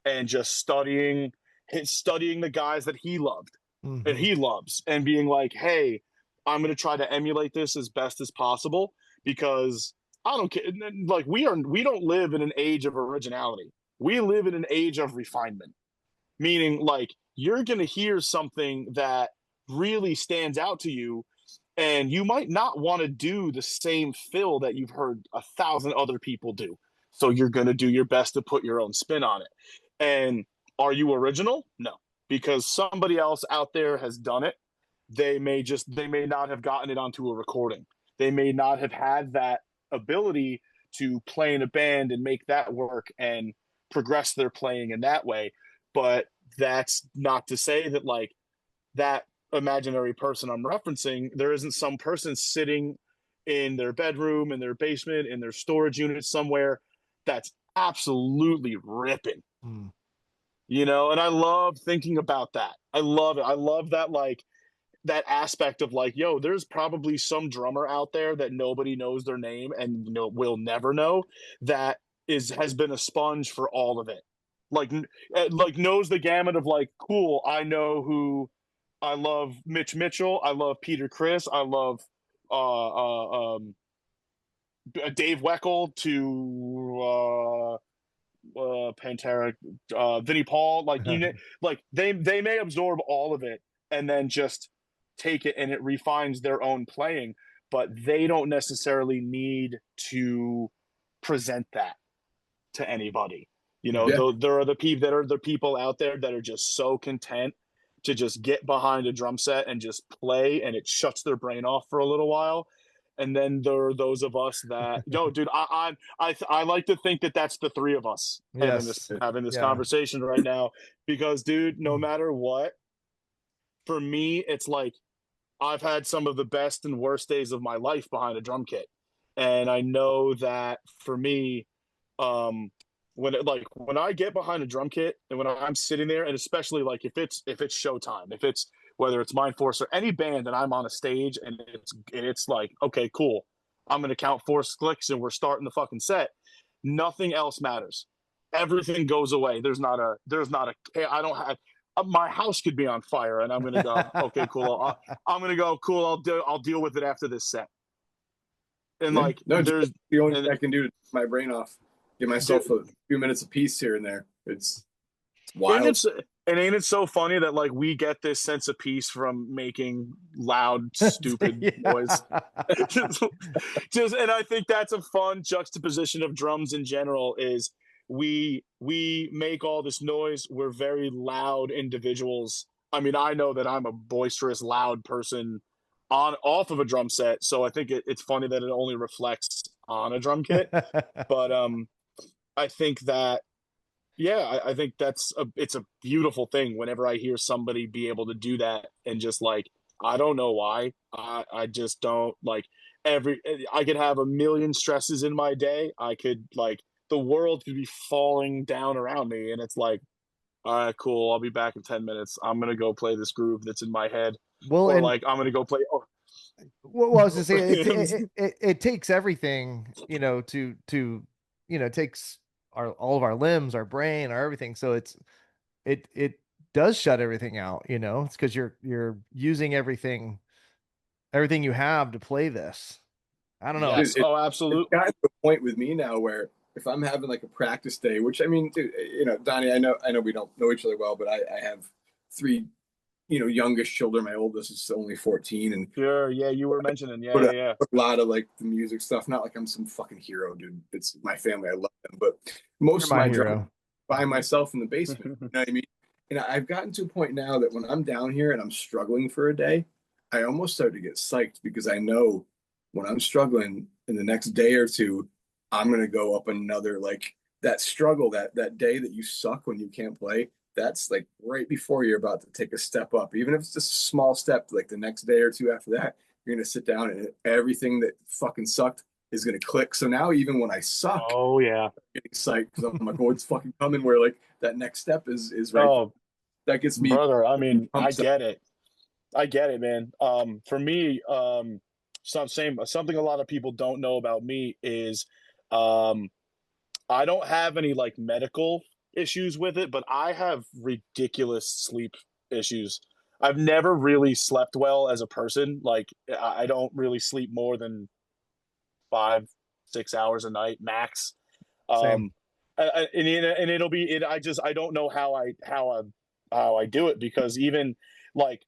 and just studying the guys that he loved and he loves, and being like, hey, I'm going to try to emulate this as best as possible, because I don't care. Like, we don't live in an age of originality. We live in an age of refinement, meaning like you're going to hear something that really stands out to you, and you might not want to do the same fill that you've heard 1,000 other people do. So you're going to do your best to put your own spin on it. And are you original? No, because somebody else out there has done it. They may not have gotten it onto a recording. They may not have had that ability to play in a band and make that work and progress their playing in that way. But that's not to say that, like, that imaginary person I'm referencing, there isn't some person sitting in their bedroom, in their basement, in their storage unit somewhere that's absolutely ripping. You know, and I love thinking about that. I love it. I love that, like, that aspect of like, yo, there's probably some drummer out there that nobody knows their name and, you know, will never know, that has been a sponge for all of it. Like knows the gamut of, like, cool, I love Mitch Mitchell, I love Peter Criss, I love Dave Weckl, to Pantera, Vinnie Paul, like, like they may absorb all of it and then just take it, and it refines their own playing, but they don't necessarily need to present that to anybody. You know, there are the people out there that are just so content to just get behind a drum set and just play, and it shuts their brain off for a little while. And then there are those of us that, yo, dude, I like to think that that's the three of us having this conversation right now, because, dude, no matter what, for me, it's like I've had some of the best and worst days of my life behind a drum kit, and I know that for me, when I get behind a drum kit and when I'm sitting there, and especially like if it's showtime, if it's, whether it's Mindforce or any band and I'm on a stage and it's like, okay, cool, I'm gonna count 4 clicks and we're starting the fucking set. Nothing else matters. Everything goes away. There's not a I don't have, my house could be on fire and I'm gonna go, okay, cool. I'm gonna go, cool. I'll deal with it after this set. And like, there's the only thing I can do to take my brain off. Give myself a few minutes of peace here and there. It's wild. Ain't it so funny that, like, we get this sense of peace from making loud, stupid noise? And I think that's a fun juxtaposition of drums in general, is we make all this noise. We're very loud individuals. I mean, I know that I'm a boisterous, loud person off of a drum set, so I think it's funny that it only reflects on a drum kit. But I think that, I think it's a beautiful thing whenever I hear somebody be able to do that, and just, like, I don't know why, I just don't, like, I could have a million stresses in my day. I could, like, the world could be falling down around me, and it's like, all right, cool, I'll be back in 10 minutes. I'm gonna go play this groove that's in my head. Well, or like, I'm gonna go play. Well, I was just saying, it takes everything, you know, to it takes all of our limbs, our brain, our everything. So it does shut everything out, you know. It's because you're using everything you have to play this. I don't know. Yes. Absolutely. It's gotten to a point with me now where if I'm having like a practice day, which, I mean, dude, you know, Donnie, I know we don't know each other well, but I have 3, you know, youngest children. My oldest is only 14, and sure, yeah, you were mentioning, a lot of like the music stuff. Not like I'm some fucking hero, dude. It's my family, I love them, but most of my drum by myself in the basement. You know what I mean? And I've gotten to a point now that when I'm down here and I'm struggling for a day, I almost start to get psyched, because I know when I'm struggling in the next day or two, I'm gonna go up another, like, that struggle, that day that you suck when you can't play. That's like right before you're about to take a step up. Even if it's just a small step, like the next day or two after that, you're going to sit down and everything that fucking sucked is going to click. So now even when I suck, oh yeah, I'm getting psyched, because I'm like, oh, it's fucking coming, where like that next step is right. Oh, that gets me. Brother, I mean, I get it. I get it, man. For me, something a lot of people don't know about me is, um, I don't have any like medical issues with it, but I have ridiculous sleep issues. I've never really slept well as a person. Like I don't really sleep more than 5, 6 hours a night max. Same. Um, and it'll be it. I don't know how I do it, because even like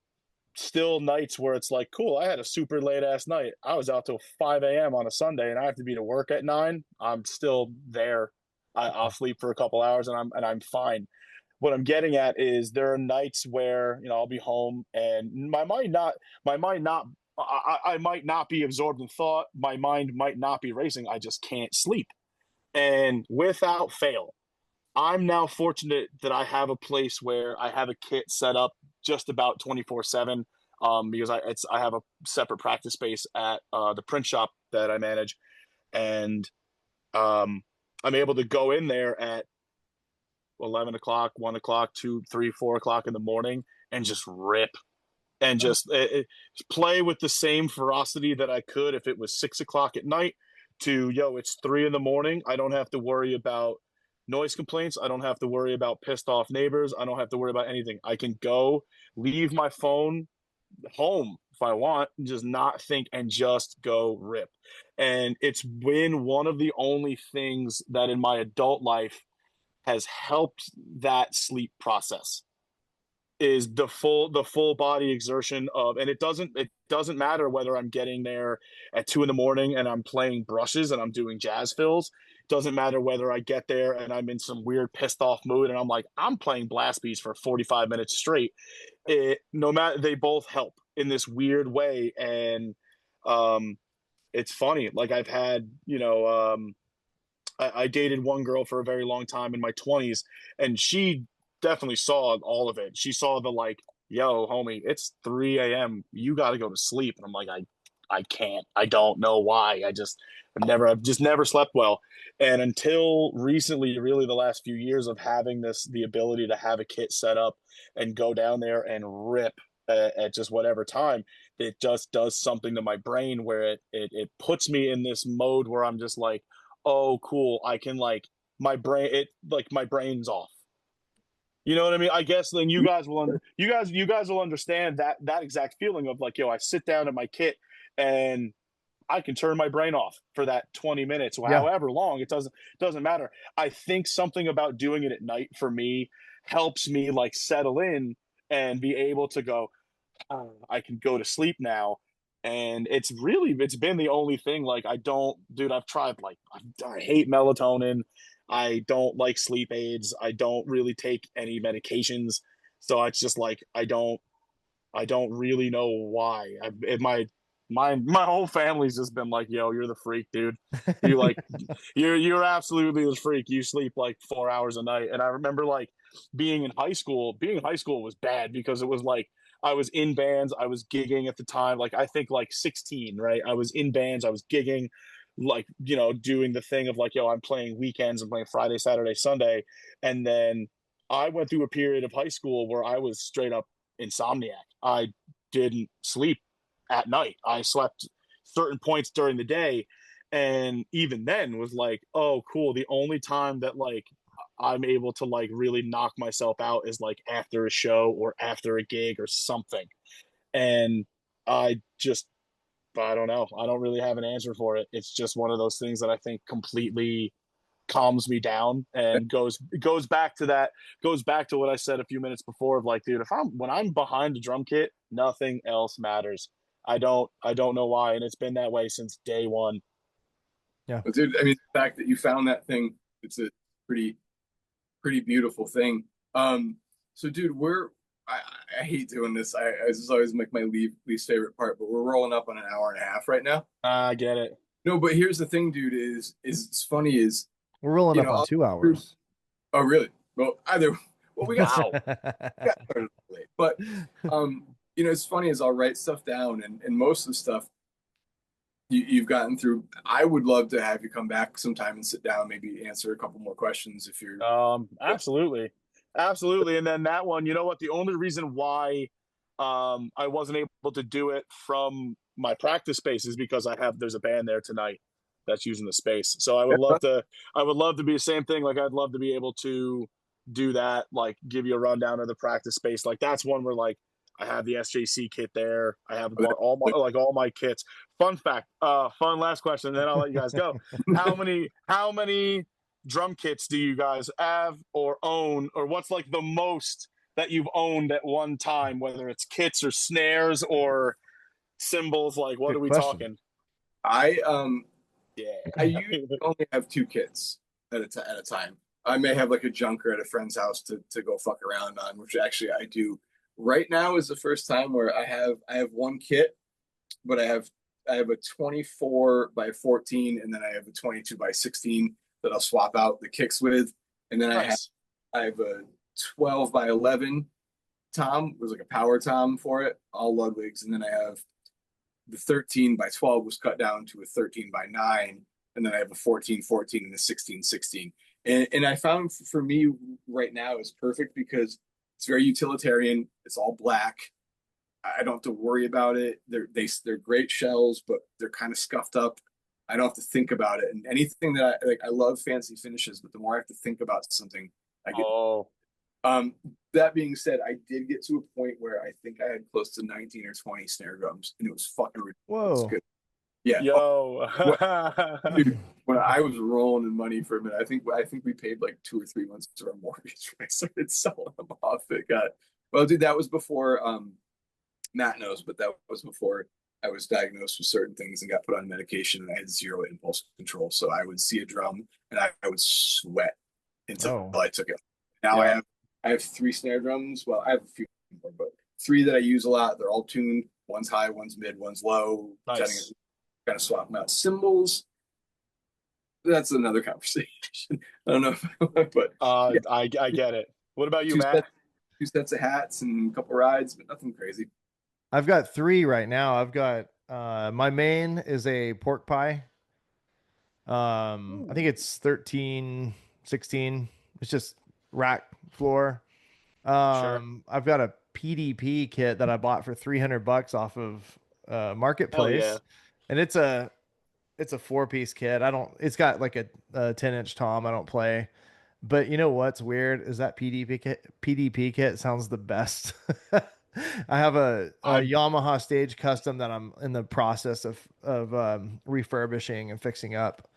still nights where it's like, cool, I had a super late ass night. I was out till 5 a.m. on a Sunday, and I have to be to work at 9. I'm still there. I'll sleep for a couple hours, and I'm fine. What I'm getting at is there are nights where, I'll be home and my mind not I might not be absorbed in thought. My mind might not be racing. I just can't sleep. And without fail, I'm now fortunate that I have a place where I have a kit set up just about 24/7, because I have a separate practice space at the print shop that I manage, and um, I'm able to go in there at 11 o'clock, 1 o'clock, 2, 3, 4 o'clock in the morning and just rip and just play with the same ferocity that I could if it was 6 o'clock at night. To it's 3 in the morning. I don't have to worry about noise complaints. I don't have to worry about pissed off neighbors. I don't have to worry about anything. I can go leave my phone home if I want, just not think and just go rip. And it's been one of the only things that in my adult life has helped that sleep process, is the full body exertion of, and it doesn't matter whether I'm getting there at 2 in the morning and I'm playing brushes and I'm doing jazz fills. It doesn't matter whether I get there and I'm in some weird pissed off mood and I'm like, I'm playing blast beats for 45 minutes straight. No matter, they both help in this weird way. And um it's funny, like I've had, I dated one girl for a very long time in my 20s, and she definitely saw all of it. She saw the like, yo, homie, it's 3 a.m. You got to go to sleep. And I'm like, I can't. I don't know why. I've just never slept well. And until recently, really the last few years of having the ability to have a kit set up and go down there and rip at just whatever time, it just does something to my brain where it puts me in this mode where I'm just like, oh cool, I can like my brain's off. You know what I mean? I guess then you guys will understand that exact feeling of like, I sit down at my kit and I can turn my brain off for that 20 minutes or Yeah. however long. It doesn't matter. I think something about doing it at night for me helps me like settle in and be able to go, I can go to sleep now. And it's been the only thing. Like, I don't, dude, I've tried, like, I hate melatonin. I don't like sleep aids. I don't really take any medications. So it's just like, I don't really know why. My whole family's just been like, yo, you're the freak, dude. You like, you're absolutely the freak. You sleep like 4 hours a night. And I remember like being in high school. Being in high school was bad because it was like I was in bands. I was gigging at the time. Like I think like 16, right? I was in bands. I was gigging, like, doing the thing of like, yo, I'm playing weekends. I'm playing Friday, Saturday, Sunday. And then I went through a period of high school where I was straight up insomniac. I didn't sleep at night. I slept certain points during the day, and even then was like, oh cool, the only time that like I'm able to like really knock myself out is like after a show or after a gig or something. And I don't know, I don't really have an answer for it. It's just one of those things that I think completely calms me down and goes back to what I said a few minutes before of like, dude, if I'm when I'm behind the drum kit, nothing else matters. I don't know why, and it's been that way since day one. Yeah. But dude, I mean, the fact that you found that thing, it's a pretty pretty beautiful thing. So dude, I, I hate doing this. This is always like my least favorite part, but we're rolling up on an hour and a half right now. I get it. No, but here's the thing, dude, is it's funny is, We're rolling up on I'll 2 hours. oh really? Well, we got, we got started late. But it's funny is I'll write stuff down and most of the stuff you've gotten through. I would love to have you come back sometime and sit down, maybe answer a couple more questions if you're Absolutely. Absolutely. And then that one, you know what? The only reason why I wasn't able to do it from my practice spaces because there's a band there tonight that's using the space. So I would love to be the same thing. Like I'd love to be able to do that, like give you a rundown of the practice space. Like that's one where like I have the SJC kit there. I have all my kits. Fun fact, fun last question, and then I'll let you guys go. How many drum kits do you guys have or own, or what's like the most that you've owned at one time, whether it's kits or snares or cymbals? Like, what Good are we question. talking? I Yeah. usually only have 2 kits at a time. I may have like a junker at a friend's house to go fuck around on, which actually I do. Right now is the first time where I have 1 kit, but I have a 24 by 14, and then I have a 22 by 16 that I'll swap out the kicks with, and then Nice. I have a 12 by 11 tom. It was like a power tom for it, all lug legs, and then I have the 13 by 12 was cut down to a 13 by 9, and then I have a 14 14 and a 16 16. And I found for me right now is perfect because it's very utilitarian. It's all black. I don't have to worry about it. They're great shells, but they're kind of scuffed up. I don't have to think about it. And anything that I love fancy finishes, but the more I have to think about something, I get. Oh, That being said, I did get to a point where I think I had close to 19 or 20 snare drums, and it was fucking ridiculous. Whoa. Good. Yeah. yo. Dude, when I was rolling in money for a minute, I think we paid like 2 or 3 months of our mortgage when I started selling them off. It got well, dude. That was before Matt knows, but that was before I was diagnosed with certain things and got put on medication, and I had zero impulse control. So I would see a drum and I would sweat until Oh. I took it. Now Yeah. I have 3 snare drums. Well, I have a few more, but 3 that I use a lot. They're all tuned. One's high, one's mid, one's low. Nice. Kind of swap them out. Cymbals, that's another conversation. I don't know, but yeah, I get it. What about you, two Matt? sets, 2 sets of hats and a couple rides, but nothing crazy. I've got 3 right now. I've got my main is a pork pie. I think it's 13, 16. It's just rack floor. Sure. I've got a PDP kit that I bought for $300 off of Hell yeah. Marketplace, and it's a 4-piece kit. It's got like a 10-inch tom. I don't play, but you know what's weird is that PDP kit sounds the best. I have a I Yamaha stage custom that I'm in the process of refurbishing and fixing up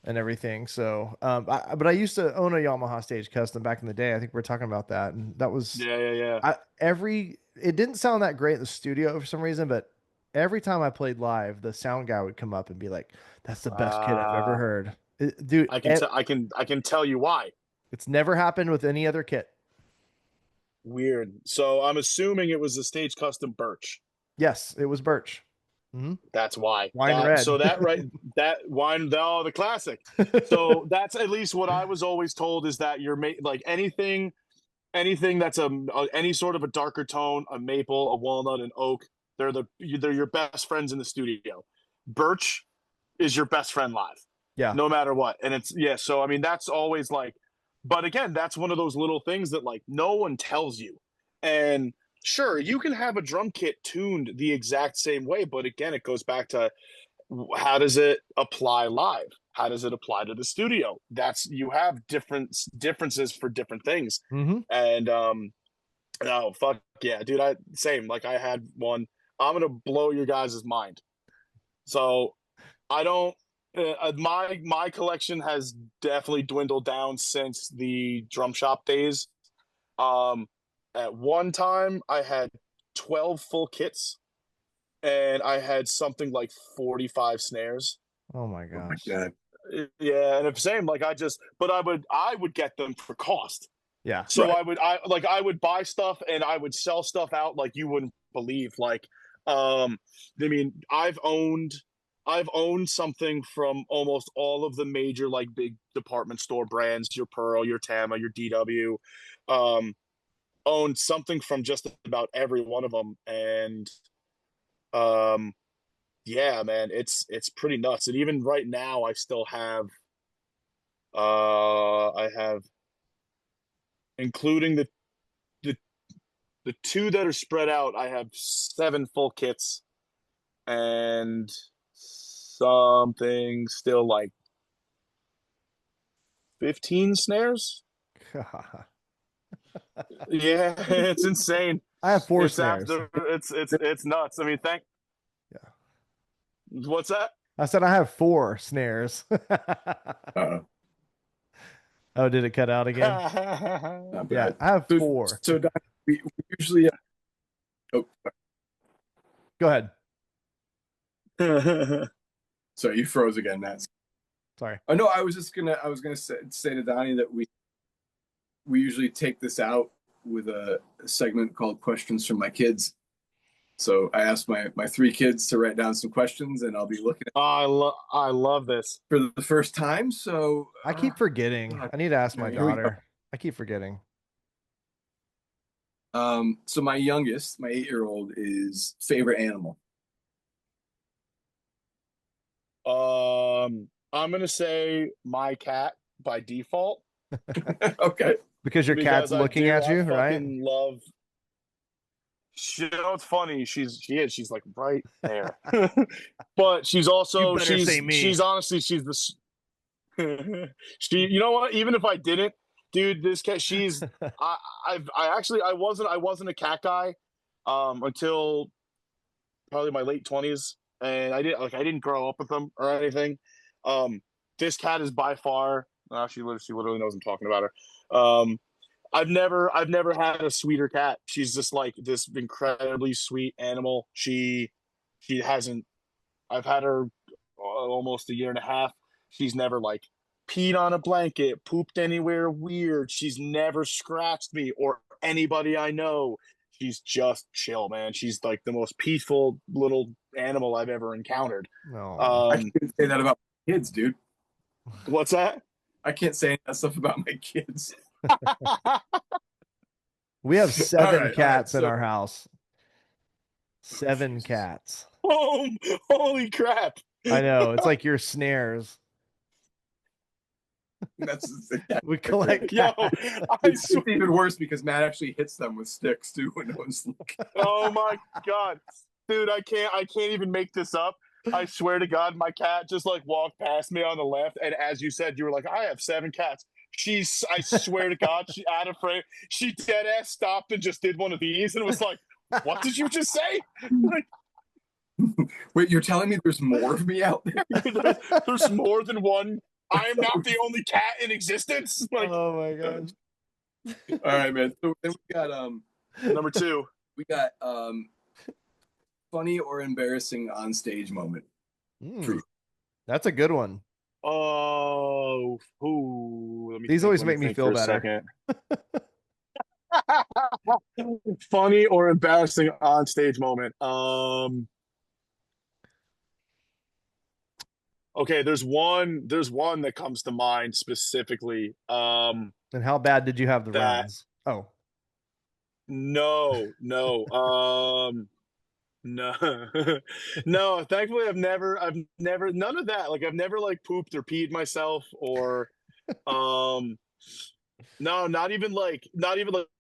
and everything. So, but I used to own a Yamaha stage custom back in the day. I think we are talking about that, and that was yeah. it didn't sound that great in the studio for some reason, but every time I played live, the sound guy would come up and be like, "That's the best kit I've ever heard." Dude, I can tell you why. it's never happened with any other kit. Weird. So I'm assuming it was the stage custom birch. Yes, it was Birch. Hmm. That's why. Wine red. So that right, that wine, oh, the classic. So that's at least what I was always told is that you're like anything that's any sort of a darker tone, a maple, a walnut, an oak. They're your best friends in the studio. Birch is your best friend live, Yeah. no matter what. And it's So I mean, that's always like, but again, that's one of those little things that like no one tells you. And sure, you can have a drum kit tuned the exact same way, but again, it goes back to how does it apply live? How does it apply to the studio? You have differences for different things. Mm-hmm. And no, fuck yeah, dude. Same. Like I had one. I'm gonna blow your guys' mind. So I don't. My collection has definitely dwindled down since the drum shop days. Um, at one time, I had 12 full kits, and I had something like 45 snares. Oh my Oh my gosh. god. Yeah, and it's same. Like but I would get them for cost. Yeah. So Right. I would buy stuff and I would sell stuff out like you wouldn't believe. Like, I mean, I've owned something from almost all of the major like big department store brands, your Pearl, your Tama, your DW. Owned something from just about every one of them, and yeah, man, it's pretty nuts. And even right now, I still have I have including the The two that are spread out, I have 7 full kits and something still like 15 snares. Yeah, it's insane. I have 4 It's snares. after it's nuts. I mean, Yeah. what's that? I said I have 4 snares. Uh, Oh, did it cut out again? not Yeah, bad. I have So, 4. so Don, we usually. Oh, Go ahead. sorry, you froze again, Matt. Sorry. Oh no, I was gonna say to Donnie that we usually take this out with a segment called Questions from My Kids. So I asked my 3 kids to write down some questions, and I'll be looking at I love this. for the first time. So I keep forgetting. I need to ask my here we go. daughter. I keep forgetting. So my youngest, my 8-year-old, is favorite animal. I'm gonna say my cat by default Okay. Because your cat's because looking at you, I right? fucking love. You know, it's funny. She's like right there, but she's also You better say me. she's honestly she's the she. You know what? Even if I didn't, dude, this cat. I wasn't a cat guy, until probably my late 20s, and I didn't grow up with them or anything. Um, this cat is by far. She literally knows I'm talking about her. I've never had a sweeter cat. She's just like this incredibly sweet animal. She hasn't. I've had her almost a year and a half. She's never like peed on a blanket, pooped anywhere weird. She's never scratched me or anybody I know. She's just chill, man. She's like the most peaceful little animal I've ever encountered. No. I can't say that about my kids, dude. What's that? I can't say that stuff about my kids. We have 7 right, cats in so- our house. 7 Jesus. cats. Oh, holy crap! I know. It's like your snares. That's We collect Yo, cats. it's even worse because Matt actually hits them with sticks too when no one's looking. Oh my god, dude, I can't even make this up. I swear to God, my cat just like walked past me on the left, and as you said, you were like, I have 7 cats. I swear to God, she out of frame. She dead ass stopped and just did one of these and was like, "What did you just say?" Like, Wait, you're telling me there's more of me out there? there's more than one. I am not the only cat in existence. Like, Oh my gosh. All right, man. So then number 2. we got funny or embarrassing on stage moment. Mm, that's a good one. Oh, ooh, let me These think, always let me make me think feel for a better. second. Funny or embarrassing on stage moment. Okay, there's one that comes to mind specifically. And how bad did you have the That runs? Oh, no, no, no. Thankfully, I've never none of that. Like I've never like pooped or peed myself or no, not even like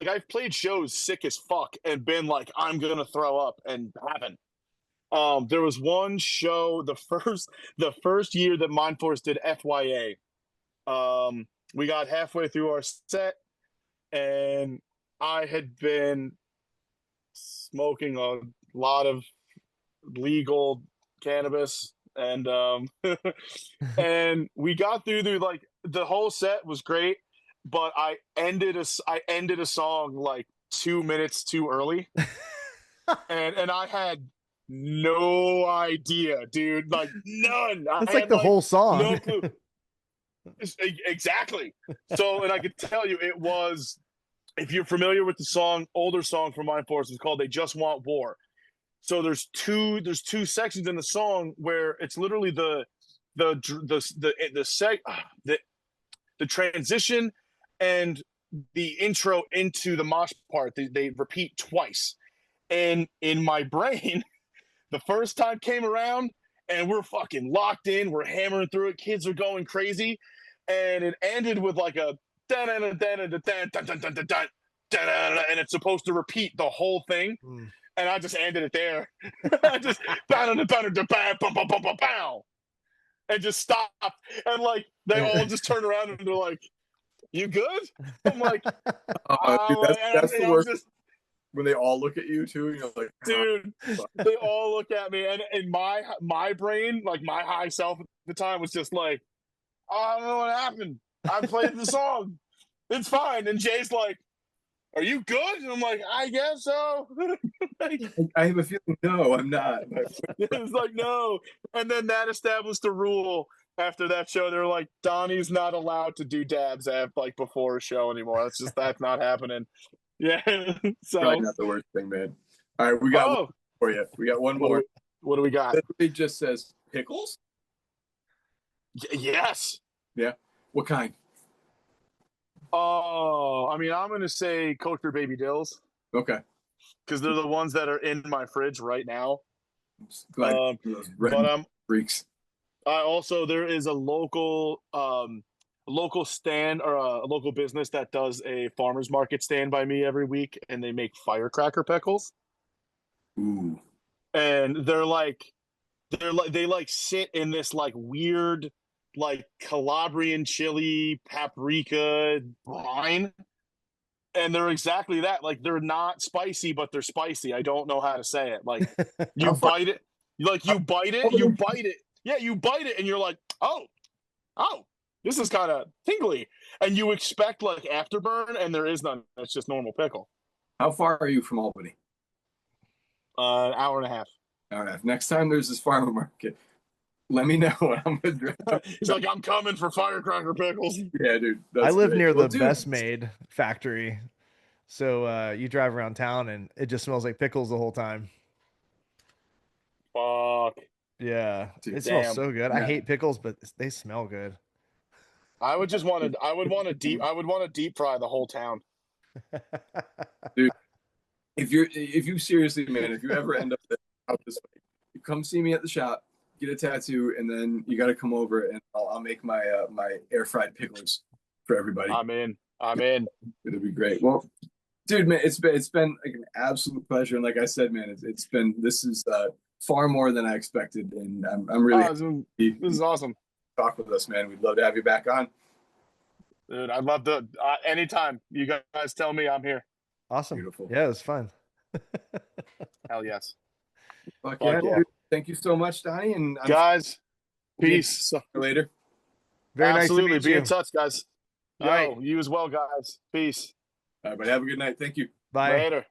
I've played shows sick as fuck and been like I'm gonna throw up and haven't. There was one show the first year that Mindforce did FYA. We got halfway through our set and I had been smoking a lot of legal cannabis and and we got through like the whole set was great, but I ended a song like 2 minutes too early. and I had no idea, dude. Like none. that's I like had the like whole song. no clue. Exactly. So, and I could tell you, it was, if you're familiar with the song, older song from Mindforce, it's called "They Just Want War." So there's two sections in the song where it's literally the transition and the intro into the mosh part. They repeat twice, and in my brain, the first time came around, and we're fucking locked in. We're hammering through it. Kids are going crazy, and it ended with like a dun dun dun dun dun dun dun dun dun dun. da-da-da-da, and it's supposed to repeat the whole thing. Mm. And I just ended it there. I just bow, and just stopped. And like they all just turn around and they're like, "You good?" I'm like, Dude, that's the I'm worst just, when they all look at you too, and you're like, dude. They all look at me, and in my brain, like my high self at the time was just like, "Oh, I don't know what happened. I played the song. It's fine." And Jay's like, "Are you good?" And I'm like, "I guess so." Like, I have a feeling, no, I'm not. it's like, no. And then that established a rule after that show. They were like, Donnie's not allowed to do dabs like before a show anymore. That's not happening. Yeah. So, Probably not the worst thing, man. All right, we got one for you. We got one more. What do we got? It just says pickles. Yes. Yeah. What kind? Oh, I mean, I'm gonna say Coaster Baby Dills Okay. because they're the ones that are in my fridge right now. I'm just glad those red But freaks. I also there is a local stand or a local business that does a farmers market stand by me every week, and they make firecracker pickles. Ooh. And they like sit in this like weird like Calabrian chili paprika brine, and they're exactly that. Like they're not spicy, but they're spicy. I don't know how to say it. Like you bite it, you bite it. Yeah, you bite it, and you're like, oh, this is kind of tingly, and you expect like afterburn, and there is none. It's just normal pickle. How far are you from Albany? An hour and a half. Hour and a half. Next time there's this farmer market, let me know. I'm gonna He's like, I'm coming for firecracker pickles. Yeah, dude. I live great. near Well, the dude, Best Made factory. So you drive around town and it just smells like pickles the whole time. Fuck. Yeah. Dude, It smells damn. so good. I Yeah. hate pickles, but they smell good. I would want to deep fry the whole town. Dude, if you seriously, man, if you ever end up out this way, you come see me at the shop, get a tattoo, and then you got to come over and I'll make my my air fried pickles for everybody. I'm in. It'll be great. Well, dude, man, it's been like an absolute pleasure, and like I said, man, this is far more than I expected, and I'm really happy This is awesome, to talk with us, man. We'd love to have you back on. dude. I'd love to anytime you guys tell me, I'm here. Awesome. Beautiful. Yeah, it was fun. Hell yes. Fuck Fuck yeah, yeah. dude. Thank you so much, Donnie, and Guys, peace. See you later. Very Absolutely. nice to Be meet in you. touch, guys. All right. Yo, you as well, guys. Peace. All right, but have a good night. Thank you. Bye. Later.